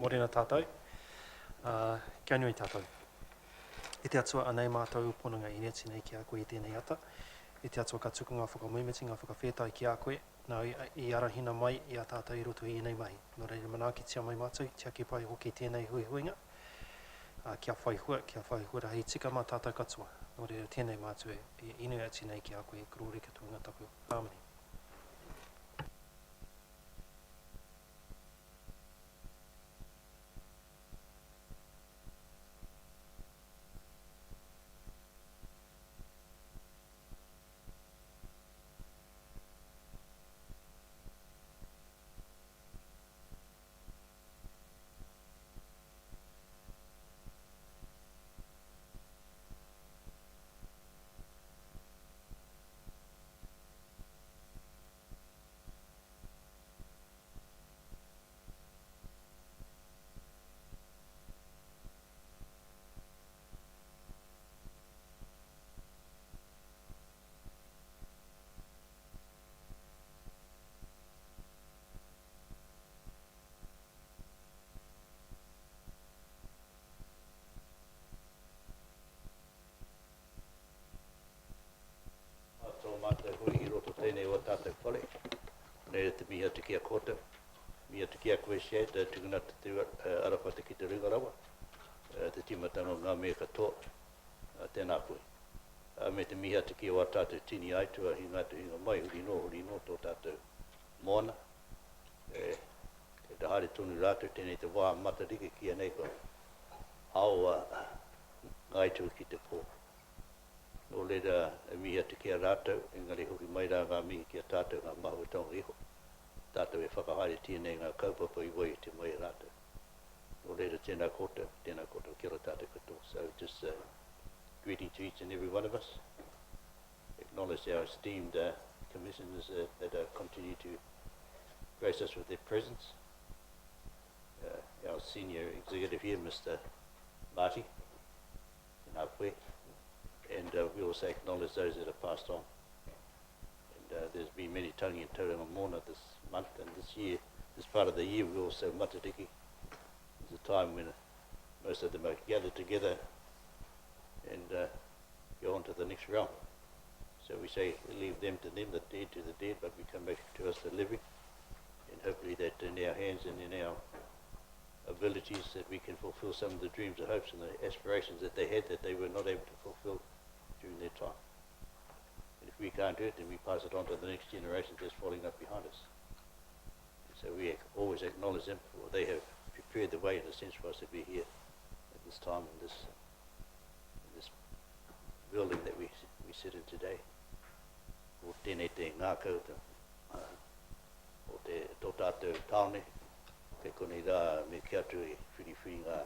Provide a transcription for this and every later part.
Morena tātou, kia nui tātou. I te atua anei mātou ponanga I neti nei ki a koe I tēnei ata. I te atua ka tuku ngā whakamumiti, ngā whakawhetai ki a koe. Nā I arahina mai I a tātou I roto I nei mahi. Nō reira manaaki tia mai mātou, tia ki pai hoki tēnei hui huinga. Kia whai hua hei tika mā tātou katoa. Nō reira tēnei mātou I inu ati nei ki a koe kurore ka tuanga tapu Harmony. Mātou hui I roto tēnei o tātou whare. Nei te miha te kia kota, miha te kia koe shea, te tungana te arapata ki te ringarawa, te timatanga ngā mea katoa, tēnā koe. Me te miha te kia o tātou tini aitua, hi ngā te hinga mai, huri no, tō tātou moana. Te haere tonu rātou, tēnei te wā matariki kia nei ko hao ngai tū ki te pō. Nō reira miha te kia rātou, engari hoki mai rā ngā mihi kia tātou ngā mahu tonga iho. Tātou whakahaere tēnei ngā kaupapa I wai te mai rātou. Nō reira tēnā kota, kia ora tātou katoa. So just greeting to each and every one of us. Acknowledge our esteemed commissioners that continue to grace us with their presence. Our senior executive here, Mr. Marty, in our way. And we also acknowledge those that have passed on. And there's been many tangi and tauranga mōna this month and this year. This part of the year we also matariki. It's a time when most of them are gathered together and go on to the next realm. So we say we leave them to them, the dead to the dead, but we come back to us the living. And hopefully that in our hands and in our abilities that we can fulfill some of the dreams and hopes and the aspirations that they had that they were not able to fulfill during their time. And if we can't do it, then we pass it on to the next generation that's falling up behind us. And so we always acknowledge them, for they have prepared the way in a sense for us to be here at this time in this building that we sit in today. O tēnei te ngākau, o te tō tātou taone, kei konei rā me kia atu e whiriwhiri ngā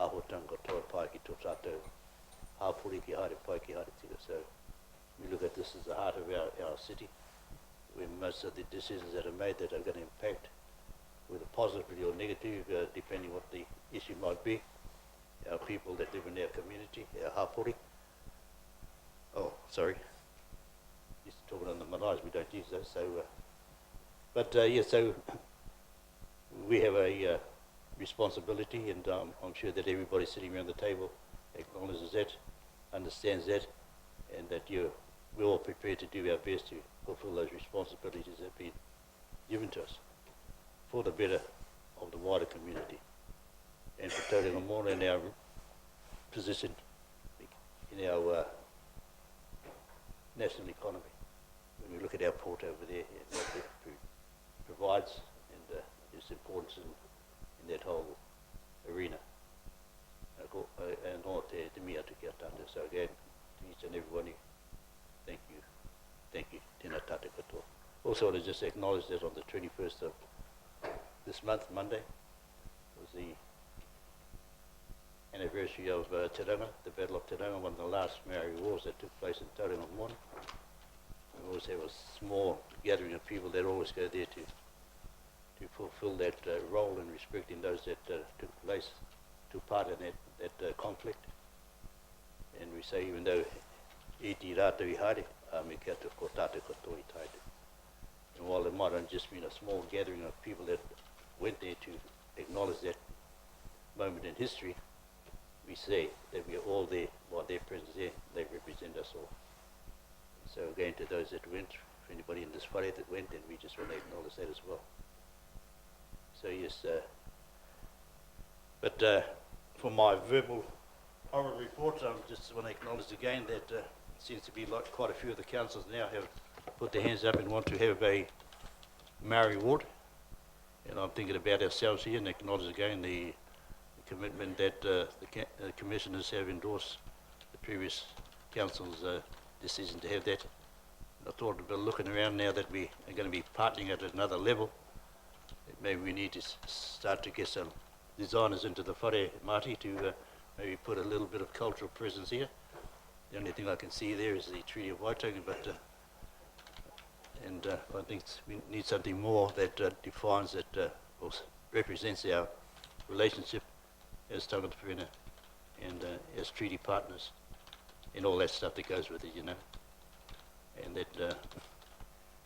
āhotanga toa pai ki tō tātou hāpuri ki haere pai ki haere tika. So we look at this as the heart of our city, where most of the decisions that are made that are going to impact, whether positively or negative, depending what the issue might be, our people that live in our community, our hāpuri. Oh, sorry. Just talking on the maraes, we don't use those. So, so we have a responsibility, and I'm sure that everybody sitting around the table acknowledges that, understands that, and that we're all prepared to do our best to fulfill those responsibilities that have been given to us for the better of the wider community and for Tauranga Moana and our position in our national economy. When we look at our port over there and what it provides and its importance in that whole arena. And all te miha te kia tātou. So again, to each and every one of you, thank you, tēnā tātou katoa. Also, I want to just acknowledge that on the 21st of this month, Monday, was the anniversary of Te Ranga, the Battle of Te Ranga, one of the last Maori wars that took place in Tauranga Moana. We always have a small gathering of people that always go there to fulfill that role in respecting those that took part in that conflict. And we say, even though e ti rātou I haere, me kia te ko tātou katoa I taite. And while it might have just been a small gathering of people that went there to acknowledge that moment in history, we say that we are all there while their presence there, they represent us all. So again, to those that went, for anybody in this Friday that went, then we just want to acknowledge that as well. So yes, but for my verbal oral report, I just want to acknowledge again that it seems to be like quite a few of the councils now have put their hands up and want to have a Maori ward. And I'm thinking about ourselves here and acknowledge again the commitment that the commissioners have endorsed the previous council's decision to have that. And I thought about looking around now that we are going to be partnering at another level, that maybe we need to start to get some designers into the whare Māori to maybe put a little bit of cultural presence here. The only thing I can see there is the Treaty of Waitangi, but I think we need something more that defines that or represents our relationship as Tangata Whenua and as treaty partners and all that stuff that goes with it, you know. And that,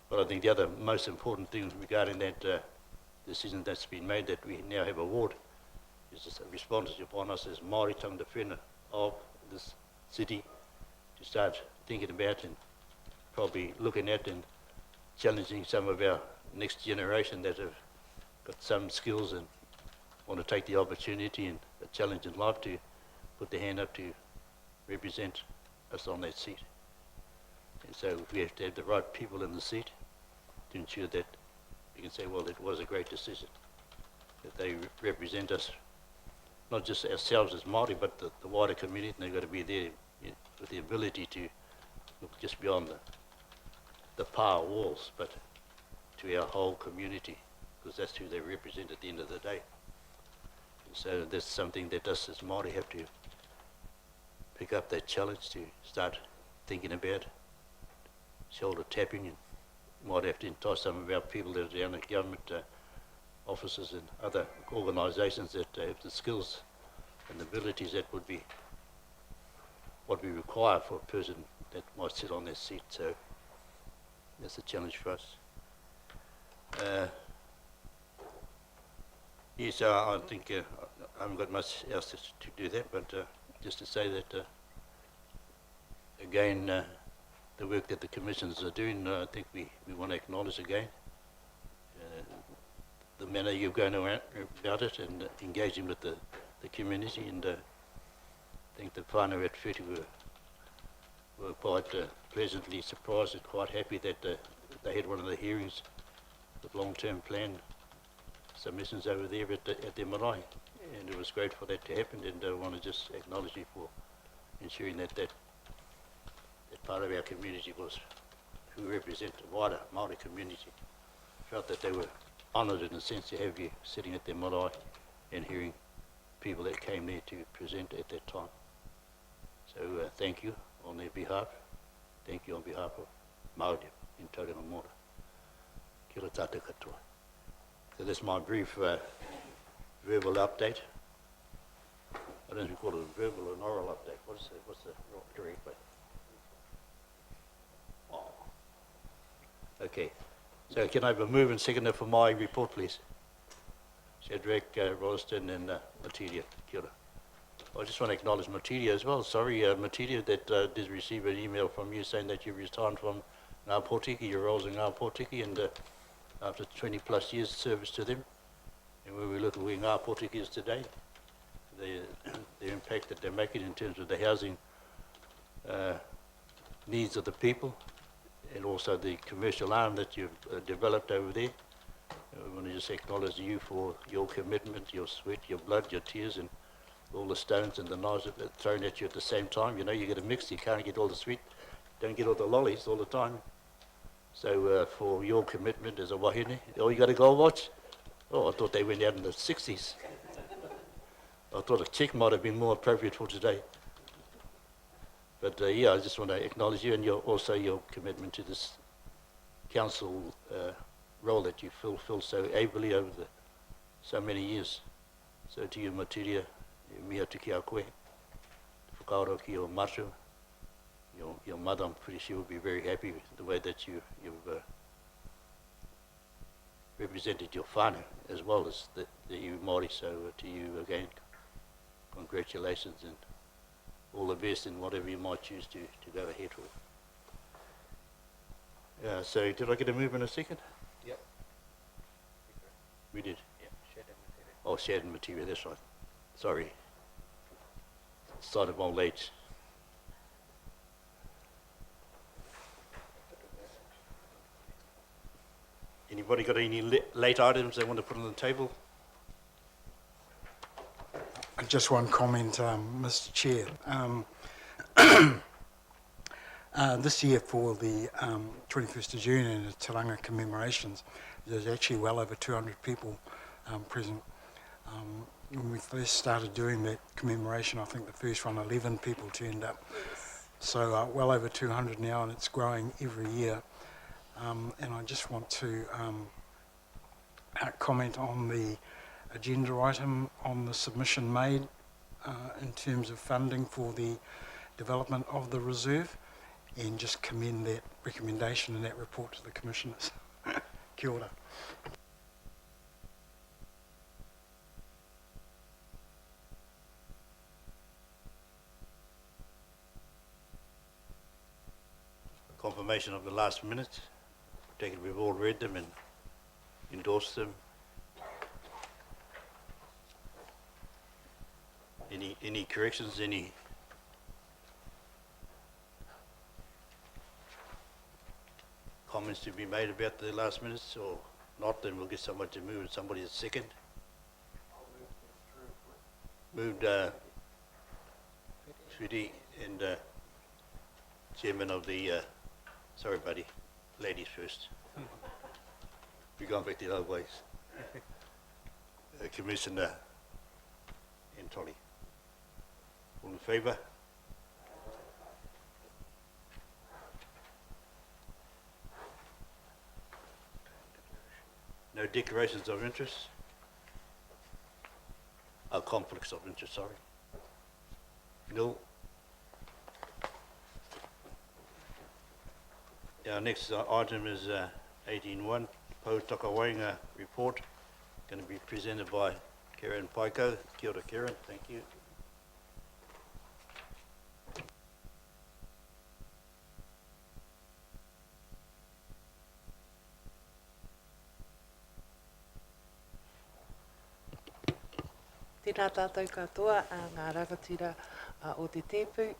but I think the other most important thing regarding that decision that's been made, that we now have a ward, is just a responsibility upon us as Māori Tangata Whenua of this city to start thinking about and probably looking at and challenging some of our next generation that have got some skills and want to take the opportunity and a challenge in life to put their hand up to represent us on that seat. And so we have to have the right people in the seat to ensure that we can say, well, it was a great decision, that they represent us, not just ourselves as Māori, but the wider community, and they've got to be there with the ability to look just beyond the power walls, but to our whole community, because that's who they represent at the end of the day. And so that's something that us as Māori have to pick up that challenge to start thinking about, shoulder tapping, and might have to entice some of our people that are down at government offices and other organisations that have the skills and abilities that would be what we require for a person that might sit on that seat. So that's a challenge for us. Yes, I think I haven't got much else to do that, but just to say that again, the work that the commissions are doing, I think we want to acknowledge again the manner you're going about it and engaging with the community, and I think the whānau at Whiti were quite pleasantly surprised and quite happy that they had one of the hearings with long-term plan submissions over there at their marae, and it was great for that to happen, and I want to just acknowledge you for ensuring that part of our community was, who represent the wider Māori community, felt that they were honoured in a sense to have you sitting at their marae and hearing people that came there to present at that time. So thank you on their behalf. Thank you on behalf of Māori in Tauranga Mora. Kia ora tātou katoa. So that's my brief verbal update. I don't know if you call it a verbal or an oral update. What's the correct way? Oh. Okay. So can I have a move and seconder for my report, please? Shadrach, Rolleston and Materia. Kia ora. I just want to acknowledge Materia as well. Sorry, Materia, that did receive an email from you saying that you retired from Ngā Pōtiki, your roles in Ngā Pōtiki, and after 20 plus years service to them. And when we look at where Ngā Pōtiki is today, the impact that they're making in terms of the housing needs of the people, and also the commercial arm that you've developed over there. I want to just acknowledge you for your commitment, your sweat, your blood, your tears, and all the stones and the knives that are thrown at you at the same time. You know, you get a mix, you can't get all the sweet, don't get all the lollies all the time. So for your commitment as a wahine, oh, you got a gold watch? Oh, I thought they went out in the 60s. I thought a check might have been more appropriate for today. But yeah, I just want to acknowledge you and also your commitment to this council role that you fulfilled so ably over so many years. So to you, Materia, mia tuki a koe, whakaaro ki o Matu, your mother, I'm pretty sure will be very happy with the way that you've represented your whānau as well as the iwi Māori. So to you again, congratulations and all the best in whatever you might choose to go ahead with. So did I get a move in a second? Yep. We did. Yep, shared material. Oh, shared material, that's right. Sorry. Sign of old age. Anybody got any late items they want to put on the table? Just one comment, Mr. Chair. This year for the 21st of June and the Taranga commemorations, there's actually well over 200 people present. When we first started doing that commemoration, I think the first one, 11 people turned up. So well over 200 now, and it's growing every year. And I just want to comment on the agenda item on the submission made in terms of funding for the development of the reserve, and just commend that recommendation and that report to the commissioners. Kia ora. Confirmation of the last minutes. Take it we've all read them and endorsed them. Any corrections, any comments to be made about the last minutes, or not, then we'll get someone to move and somebody is second. Moved Sweetie and chairman of the sorry buddy, ladies first. We're going back the old ways. Commissioner and Tolly. All in favour? No declarations of interest? Conflicts of interest, sorry. No. Our next item is 18.1, Pou Takawainga report, going to be presented by Karen Paiko. Kia ora, Karen, thank you. Tēnā tātou katoa, ngā rangatira o te tepu.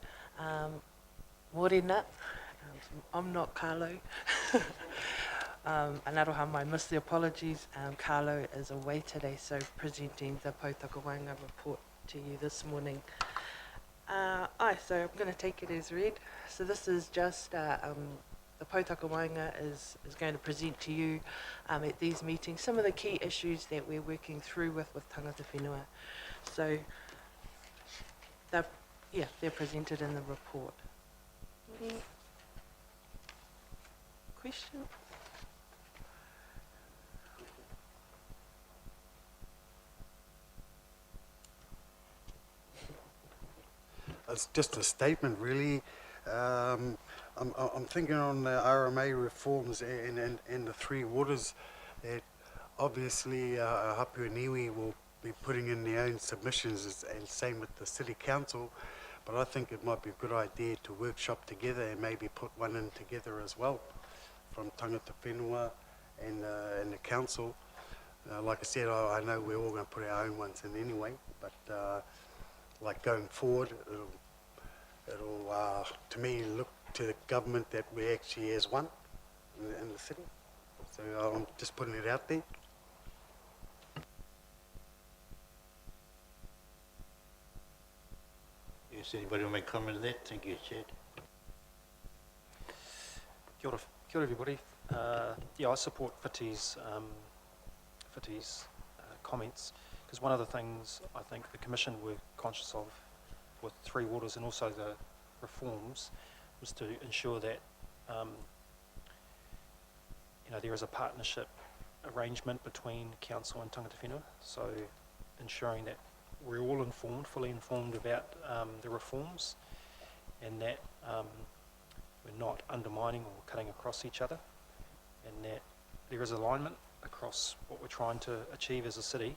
Morena, I'm not Carlo. Anaroha mai, miss the apologies. Carlo is away today, so presenting the Pou Takawainga report to you this morning. So I'm going to take it as read. So this is just the Pou Takawainga is going to present to you at these meetings some of the key issues that we're working through with Tangata Whenua. So they're presented in the report. Any question? It's just a statement, really. I'm thinking on the RMA reforms and the three waters that obviously Hapua Niue will be putting in their own submissions, and same with the City Council, but I think it might be a good idea to workshop together and maybe put one in together as well from Tangata Whenua and the Council. Like I said, I know we're all going to put our own ones in anyway, but like going forward, it'll to me look to the government that we actually as one in the city. So I'm just putting it out there. Is anybody want to make comment on that? Thank you, Chad. Kia ora everybody. I support Whitty's comments, because one of the things I think the Commission were conscious of with Three Waters and also the reforms was to ensure that there is a partnership arrangement between Council and Tangata Whenua, so ensuring that we're all informed, fully informed about the reforms, and that we're not undermining or cutting across each other, and that there is alignment across what we're trying to achieve as a city,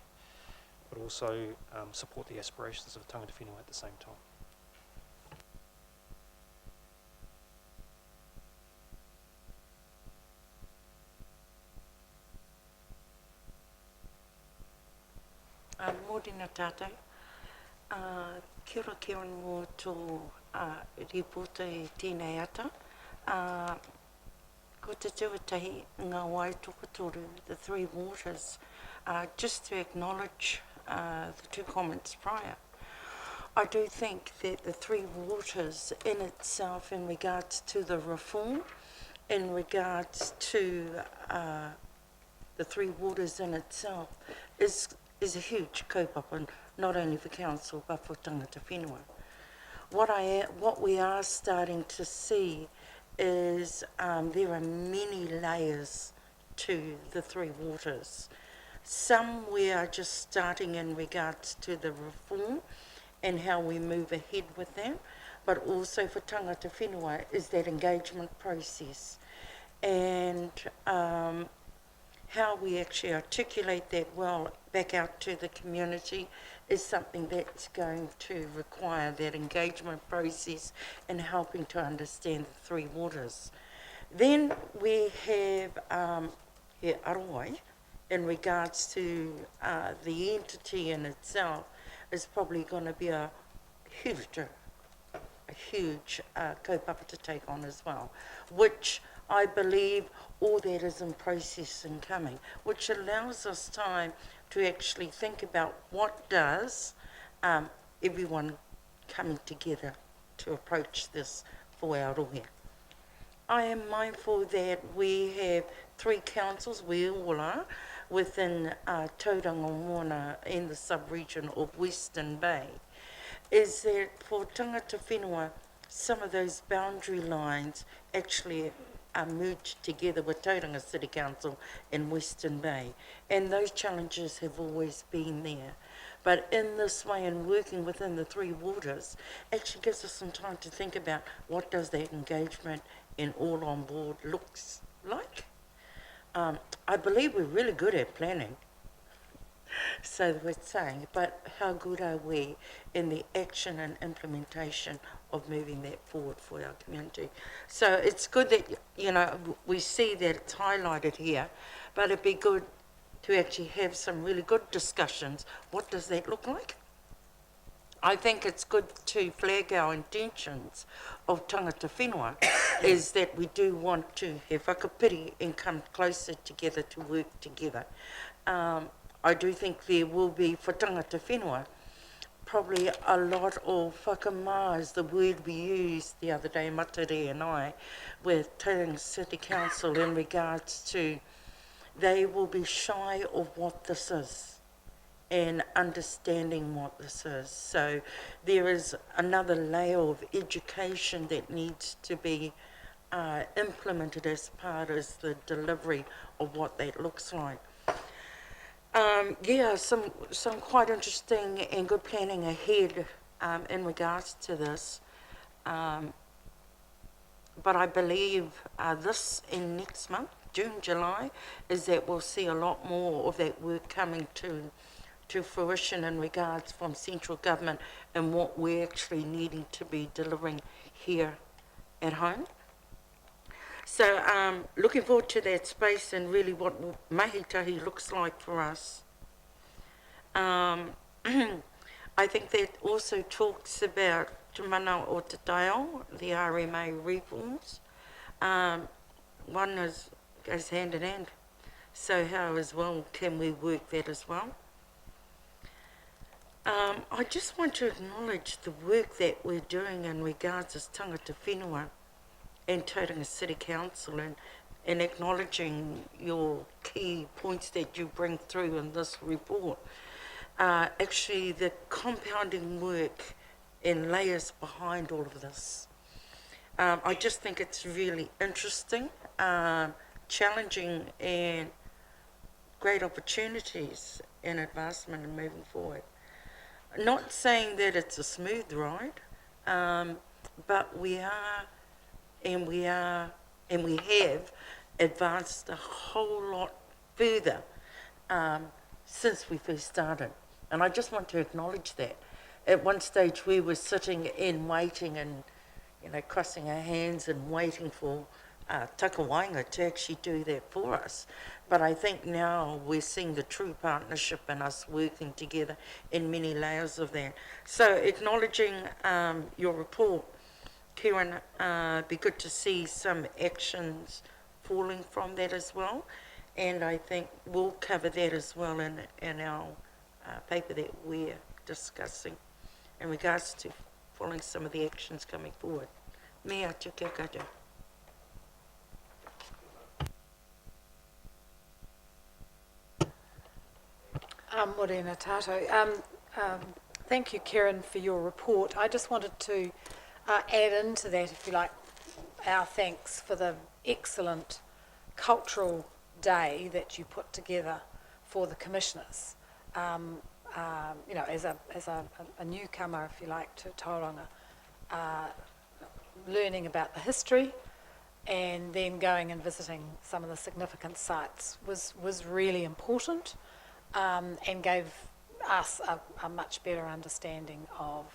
but also support the aspirations of tangata whenua at the same time. Mōrena tātou. Kia ora kia ora mō tō ripota e tēnei ata. Ko te tuatahi ngā wai tokatoru, the Three Waters, just to acknowledge the two comments prior. I do think that the Three Waters in itself, in regards to the reform, in regards to the Three Waters in itself, is a huge kaupapa, not only for council but for tangata whenua. What we are starting to see is there are many layers to the Three Waters. Some we are just starting in regards to the reform and how we move ahead with that, but also for tangata whenua is that engagement process, and how we actually articulate that well back out to the community is something that's going to require that engagement process and helping to understand the Three Waters. Then we have Arawai, in regards to the entity in itself, is probably going to be a huge kaupapa to take on as well, which I believe all that is in process and coming, which allows us time to actually think about what does everyone coming together to approach this for our rohe. I am mindful that we have 3 councils, we all are, within Tauranga Moana in the sub-region of Western Bay, is that for tangata whenua, some of those boundary lines actually are merged together with Tauranga City Council in Western Bay, and those challenges have always been there. But in this way, and working within the Three Waters, actually gives us some time to think about what does that engagement and all on board looks like. I believe we're really good at planning, so we're saying, but how good are we in the action and implementation of moving that forward for our community? So it's good that, you know, we see that it's highlighted here, but it'd be good to actually have some really good discussions. What does that look like? I think it's good to flag our intentions of tangata whenua is that we do want to have whakapiri and come closer together to work together. I do think there will be, for tangata whenua, probably a lot of whakamā is the word we used the other day, Matare and I, with Tauranga City Council in regards to they will be shy of what this is and understanding what this is. So there is another layer of education that needs to be implemented as part of the delivery of what that looks like. Yeah, some quite interesting and good planning ahead in regards to this. But I believe this in next month, June, July, is that we'll see a lot more of that work coming to fruition in regards from central government and what we're actually needing to be delivering here at home. So looking forward to that space and really what mahitahi looks like for us. I think that also talks about Te Mana o Te Taio, the RMA reforms. One goes hand in hand. So how as well can we work that as well? I just want to acknowledge the work that we're doing in regards to tangata whenua and Tauranga City Council, and acknowledging your key points that you bring through in this report. Actually, the compounding work and layers behind all of this. I just think it's really interesting, challenging, and great opportunities in advancement and moving forward. Not saying that it's a smooth ride, but we are, and we have advanced a whole lot further since we first started. And I just want to acknowledge that. At one stage we were sitting in waiting and, you know, crossing our hands and waiting for Takawainga to actually do that for us. But I think now we're seeing the true partnership and us working together in many layers of that. So acknowledging your report, Kieran, be good to see some actions falling from that as well. And I think we'll cover that as well in our paper that we're discussing in regards to following some of the actions coming forward. Mea te kia koutou. Morena tātou. Thank you, Kieran, for your report. I just wanted to add into that, if you like, our thanks for the excellent cultural day that you put together for the commissioners. You know, as a newcomer, if you like, to Tauranga, learning about the history and then going and visiting some of the significant sites was really important, and gave us a much better understanding of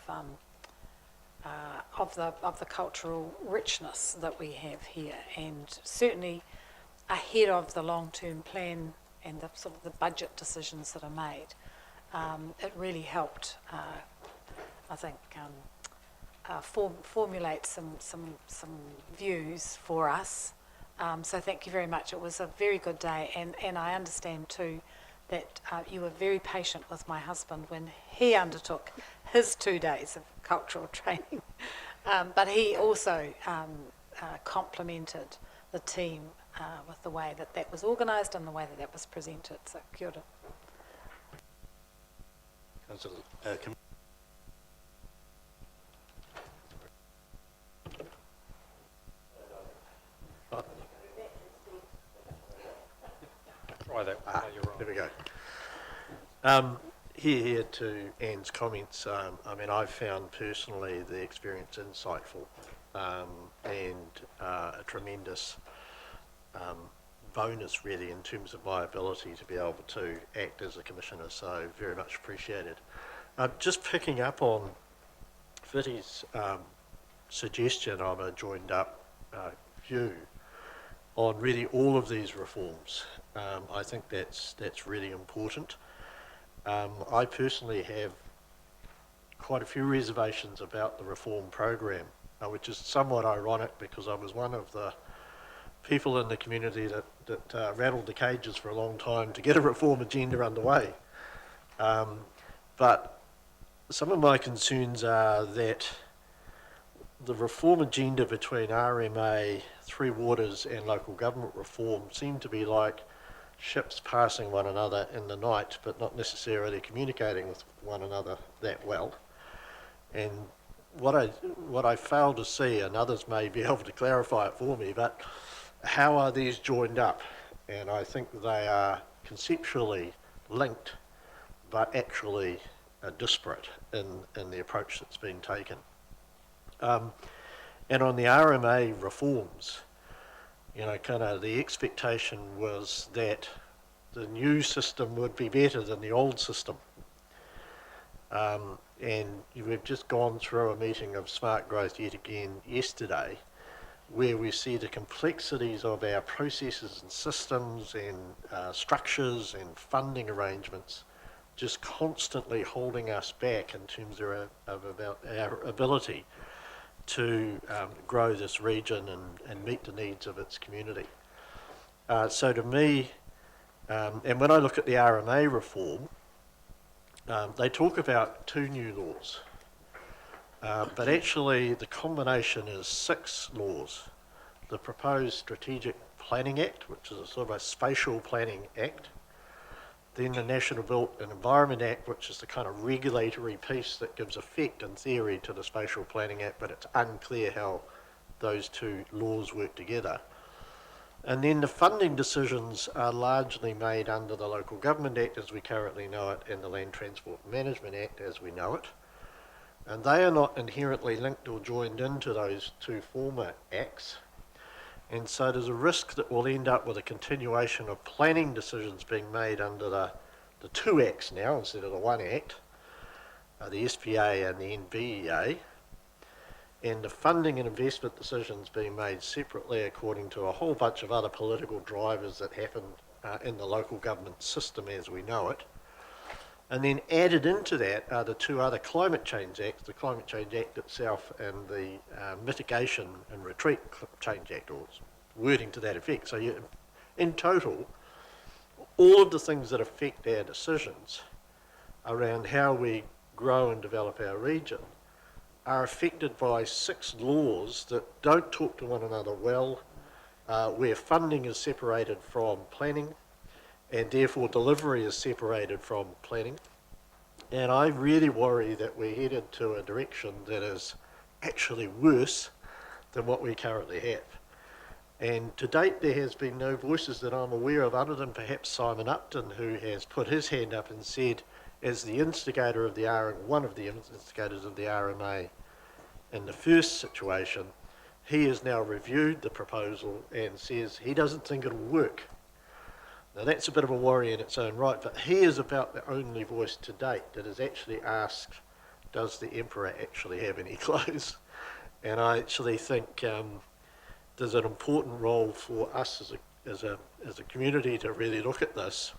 the cultural richness that we have here, and certainly ahead of the long-term plan and the sort of the budget decisions that are made. It really helped, I think, formulate some views for us. So thank you very much. It was a very good day, and I understand too that you were very patient with my husband when he undertook his 2 days of cultural training. But he also complimented the team with the way that was organised and the way that was presented. So kia ora. Councillor, Try that. You're right. There we go. Here to Anne's comments. I mean, I've found personally the experience insightful and a tremendous bonus, really, in terms of my ability to be able to act as a commissioner. So very much appreciated. Just picking up on Vitty's suggestion of a joined up view on really all of these reforms. I think that's really important. I personally have quite a few reservations about the reform program, which is somewhat ironic because I was one of the people in the community that rattled the cages for a long time to get a reform agenda underway. But some of my concerns are that the reform agenda between RMA, Three Waters and local government reform seem to be like ships passing one another in the night, but not necessarily communicating with one another that well. And what I fail to see, and others may be able to clarify it for me, but how are these joined up? And I think they are conceptually linked, but actually disparate in the approach that's been taken. And on the RMA reforms, you know, kind of the expectation was that the new system would be better than the old system. And we've just gone through a meeting of smart growth yet again yesterday, where we see the complexities of our processes and systems and structures and funding arrangements just constantly holding us back in terms of our ability to grow this region and meet the needs of its community. So to me, and when I look at the RMA reform, they talk about 2 new laws, but actually the combination is 6 laws. The proposed Strategic Planning Act, which is a sort of a spatial planning act, then the National Built Environment Act, which is the kind of regulatory piece that gives effect in theory to the Spatial Planning Act, but it's unclear how those 2 laws work together. And then the funding decisions are largely made under the Local Government Act as we currently know it and the Land Transport Management Act as we know it. And they are not inherently linked or joined into those 2 former acts. And so there's a risk that we'll end up with a continuation of planning decisions being made under the two acts now instead of the one act, the SPA and the NBEA, and the funding and investment decisions being made separately according to a whole bunch of other political drivers that happen in the local government system as we know it. And then added into that are the two other climate change acts, the Climate Change Act itself and the Mitigation and Retreat Change Act, or wording to that effect. So in total, all of the things that affect our decisions around how we grow and develop our region are affected by 6 laws that don't talk to one another well, where funding is separated from planning, and therefore delivery is separated from planning. And I really worry that we're headed to a direction that is actually worse than what we currently have. And to date there has been no voices that I'm aware of other than perhaps Simon Upton, who has put his hand up and said, as the instigator of the one of the instigators of the RMA in the first situation, he has now reviewed the proposal and says he doesn't think it'll work. Now that's a bit of a worry in its own right, but he is about the only voice to date that has actually asked, does the Emperor actually have any clothes? And I actually think there's an important role for us as a community to really look at this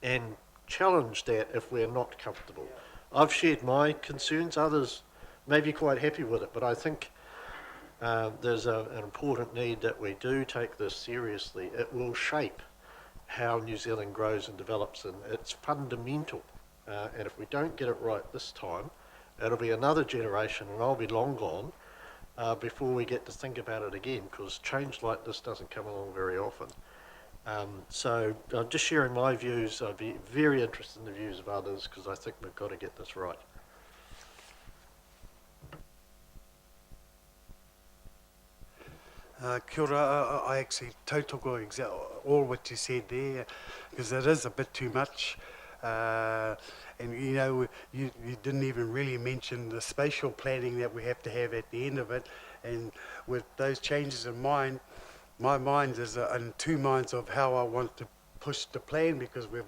and challenge that if we're not comfortable. I've shared my concerns, others may be quite happy with it, but I think there's an important need that we do take this seriously. It will shape how New Zealand grows and develops, and it's fundamental. And if we don't get it right this time, it'll be another generation, and I'll be long gone before we get to think about it again, because change like this doesn't come along very often. So I'm just sharing my views. I'd be very interested in the views of others, because I think we've got to get this right. Kia ora, I actually tautoko all what you said there, because it is a bit too much. And you know, you didn't even really mention the spatial planning that we have to have at the end of it. And with those changes in mind, my mind is in two minds of how I want to push the plan, because we're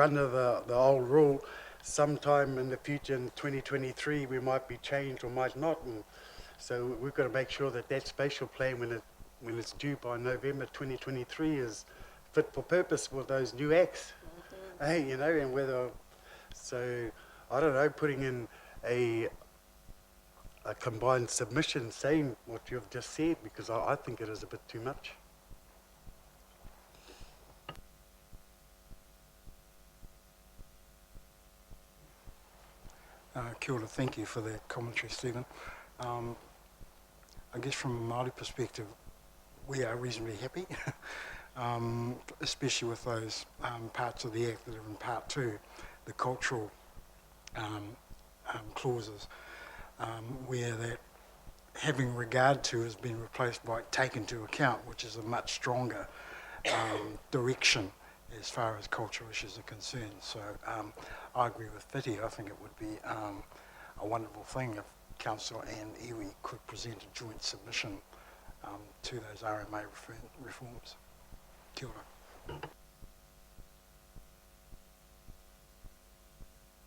under the old rule. Sometime in the future, in 2023, we might be changed or might not. And so we've got to make sure that that spatial plan, when it's due by November 2023, is fit for purpose for those new acts. Hey, you know, and whether, so I don't know, putting in a combined submission saying what you've just said, because I think it is a bit too much. Kia ora, thank you for that commentary, Stephen. I guess from a Māori perspective, we are reasonably happy, especially with those parts of the Act that are in Part 2, the cultural clauses, where that having regard to has been replaced by take into account, which is a much stronger direction as far as cultural issues are concerned. So I agree with Whitty. I think it would be a wonderful thing if Council and iwi could present a joint submission to those RMA reforms. Kia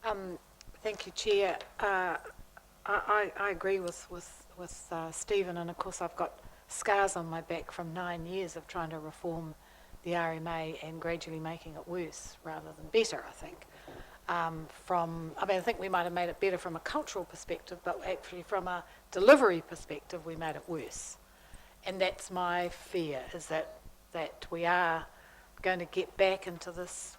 ora. Thank you, Chair. I agree with Stephen, and of course I've got scars on my back from 9 years of trying to reform the RMA and gradually making it worse rather than better, I think. I think we might have made it better from a cultural perspective, but actually from a delivery perspective, we made it worse. And that's my fear, is that we are going to get back into this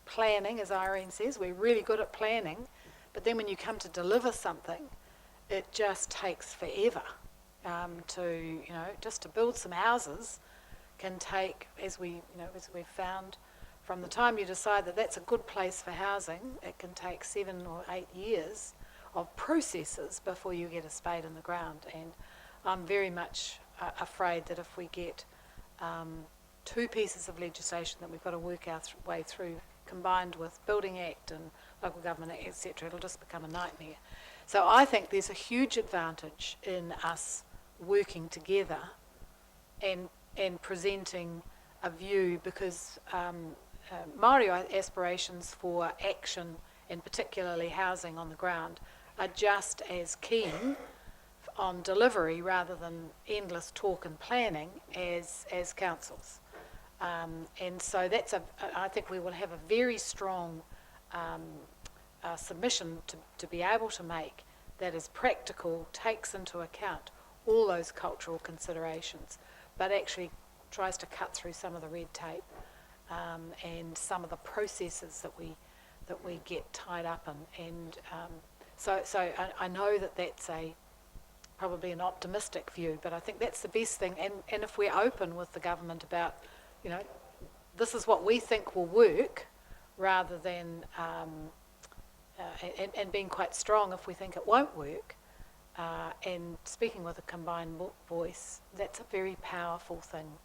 planning, as Irene says. We're really good at planning, but then when you come to deliver something, it just takes forever. Just to build some houses can take, as we've found, from the time you decide that that's a good place for housing, it can take 7 or 8 years of processes before you get a spade in the ground. And I'm very much afraid that if we get 2 pieces of legislation that we've got to work our way through, combined with Building Act and Local Government Act, etc., it'll just become a nightmare. So I think there's a huge advantage in us working together and presenting a view, because Māori aspirations for action, and particularly housing on the ground, are just as keen on delivery rather than endless talk and planning as councils. And so that's I think we will have a very strong submission to be able to make that is practical, takes into account all those cultural considerations, but actually tries to cut through some of the red tape and some of the processes that we get tied up in. And so I know that that's probably an optimistic view, but I think that's the best thing. And if we're open with the government about, this is what we think will work, rather than and being quite strong if we think it won't work, and speaking with a combined voice, that's a very powerful thing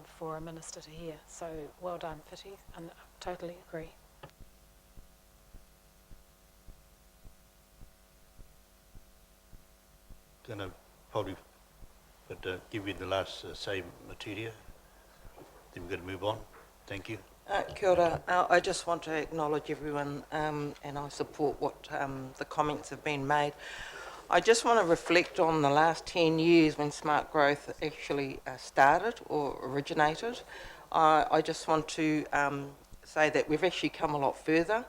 for a minister to hear. So well done, Whitty, and I totally agree. Gonna probably give you the last say, Materia. Then we're going to move on. Thank you. Kia ora. I just want to acknowledge everyone, and I support what the comments have been made. I just want to reflect on the last 10 years when smart growth actually started or originated. I just want to say that we've actually come a lot further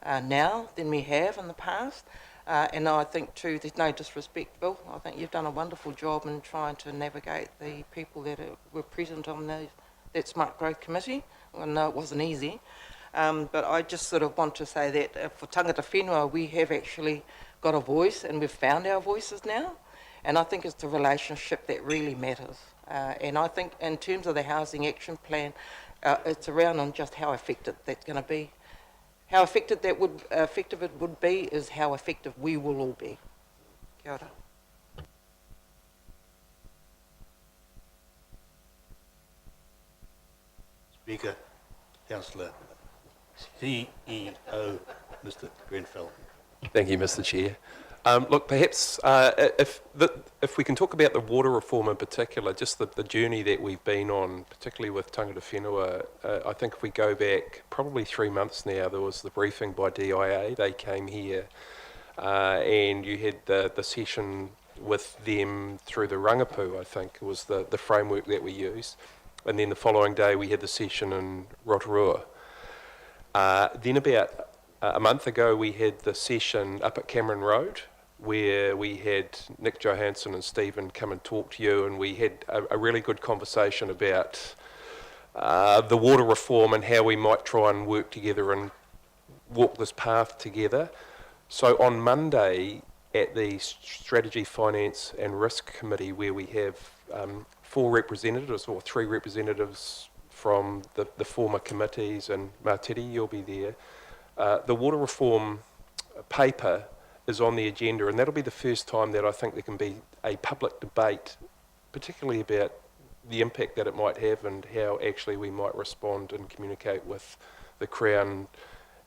now than we have in the past. And I think too, there's no disrespect, Bill, I think you've done a wonderful job in trying to navigate the people that were present on that Smart Growth Committee. I know it wasn't easy, but I just sort of want to say that for Tangata Whenua, we have actually got a voice, and we've found our voices now, and I think it's the relationship that really matters. And I think in terms of the Housing Action Plan, it's around on just how effective that's going to be. How effective it would be is how effective we will all be. Kia ora. Speaker, Councillor, CEO, Mr. Grenfell. Thank you, Mr. Chair. Look, perhaps if we can talk about the water reform in particular, just the journey that we've been on, particularly with Tangata Whenua, I think if we go back probably 3 months now, there was the briefing by DIA. They came here and you had the session with them through the Rangapu, I think was the framework that we used. And then the following day we had the session in Rotorua. Then about a month ago we had the session up at Cameron Road, where we had Nick Johansson and Stephen come and talk to you, and we had a really good conversation about the water reform and how we might try and work together and walk this path together. So on Monday at the Strategy, Finance and Risk Committee, where we have 4 representatives or 3 representatives from the former committees, and Martiri, you'll be there, the water reform paper is on the agenda, and that'll be the first time that I think there can be a public debate, particularly about the impact that it might have and how actually we might respond and communicate with the Crown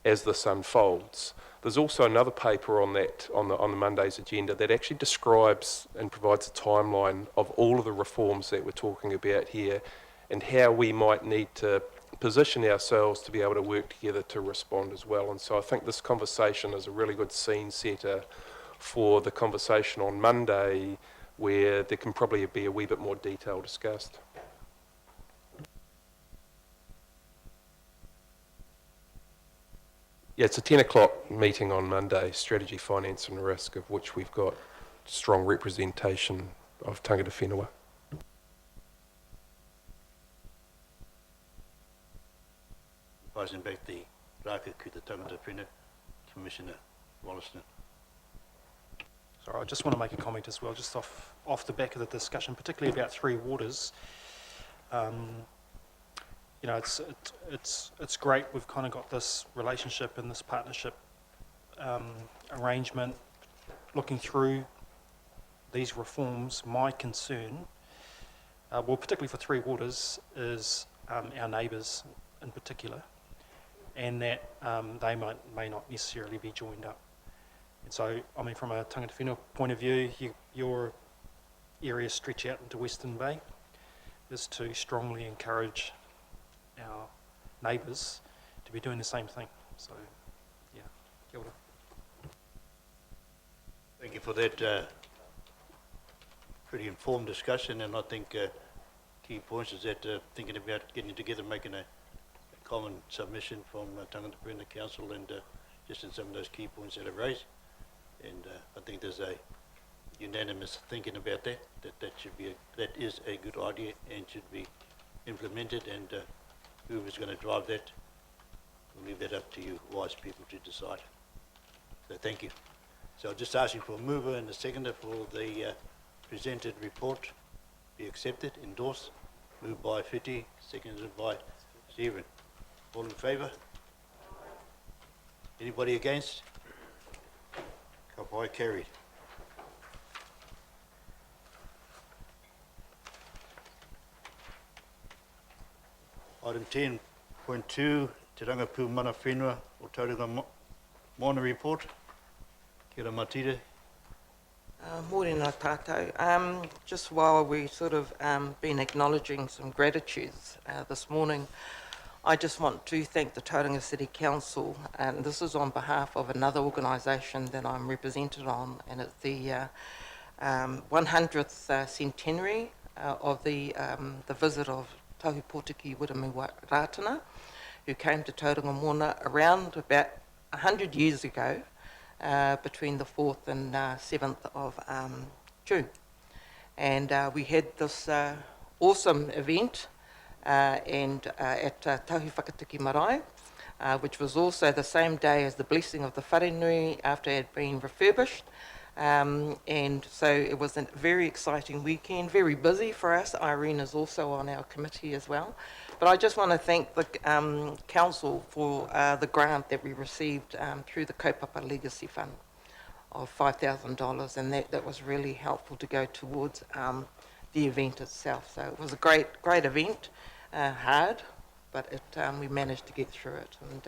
as this unfolds. There's also another paper on that on the Monday's agenda that actually describes and provides a timeline of all of the reforms that we're talking about here and how we might need to position ourselves to be able to work together to respond as well. And so I think this conversation is a really good scene setter for the conversation on Monday, where there can probably be a wee bit more detail discussed. Yeah, it's a 10 o'clock meeting on Monday, Strategy, Finance and Risk, of which we've got strong representation of Tangata Whenua. Passing back the raka ki te Tangata Whenua, Commissioner Wollaston. Sorry, I just want to make a comment as well, just off the back of the discussion, particularly about Three Waters. It's great. We've kind of got this relationship and this partnership arrangement. Looking through these reforms, my concern, well, particularly for Three Waters, is our neighbours in particular, and that they may not necessarily be joined up. And so, I mean, from a Tangata Whenua point of view, you're areas stretch out into Western Bay, is to strongly encourage our neighbours to be doing the same thing. So, yeah, kia ora. Thank you for that pretty informed discussion, and I think key points is that thinking about getting together, making a common submission from Tangata Whenua Council, and just in some of those key points that are raised. And I think there's a unanimous thinking about that that is a good idea and should be implemented, and whoever's going to drive that, we'll leave that up to you wise people to decide. So thank you. So I'll just ask you for a mover and a seconder for the presented report be accepted, endorsed. Moved by Whiti, seconded by Stephen. All in favour? Anybody against? Ka pai carried. Item 10.2, Te Rangapu Mana Whenua o Tauranga Moana Report. Kia ora Matira. Morena tātou. Just while we sort of been acknowledging some gratitudes this morning, I just want to thank the Tauranga City Council, and this is on behalf of another organisation that I'm represented on, and it's the 100th centenary of the visit of Tahu Pōtiki Wiramiwa Rātana, who came to Tauranga Moana around about 100 years ago, between the 4th and 7th of June. And we had this awesome event and at Tahu Whakatiki Marae, which was also the same day as the blessing of the wharenui after it had been refurbished. And so it was a very exciting weekend, very busy for us. Irene is also on our committee as well. But I just want to thank the council for the grant that we received through the Kaupapa Legacy Fund of $5,000, and that was really helpful to go towards the event itself. So it was a great event, hard, but we managed to get through it. And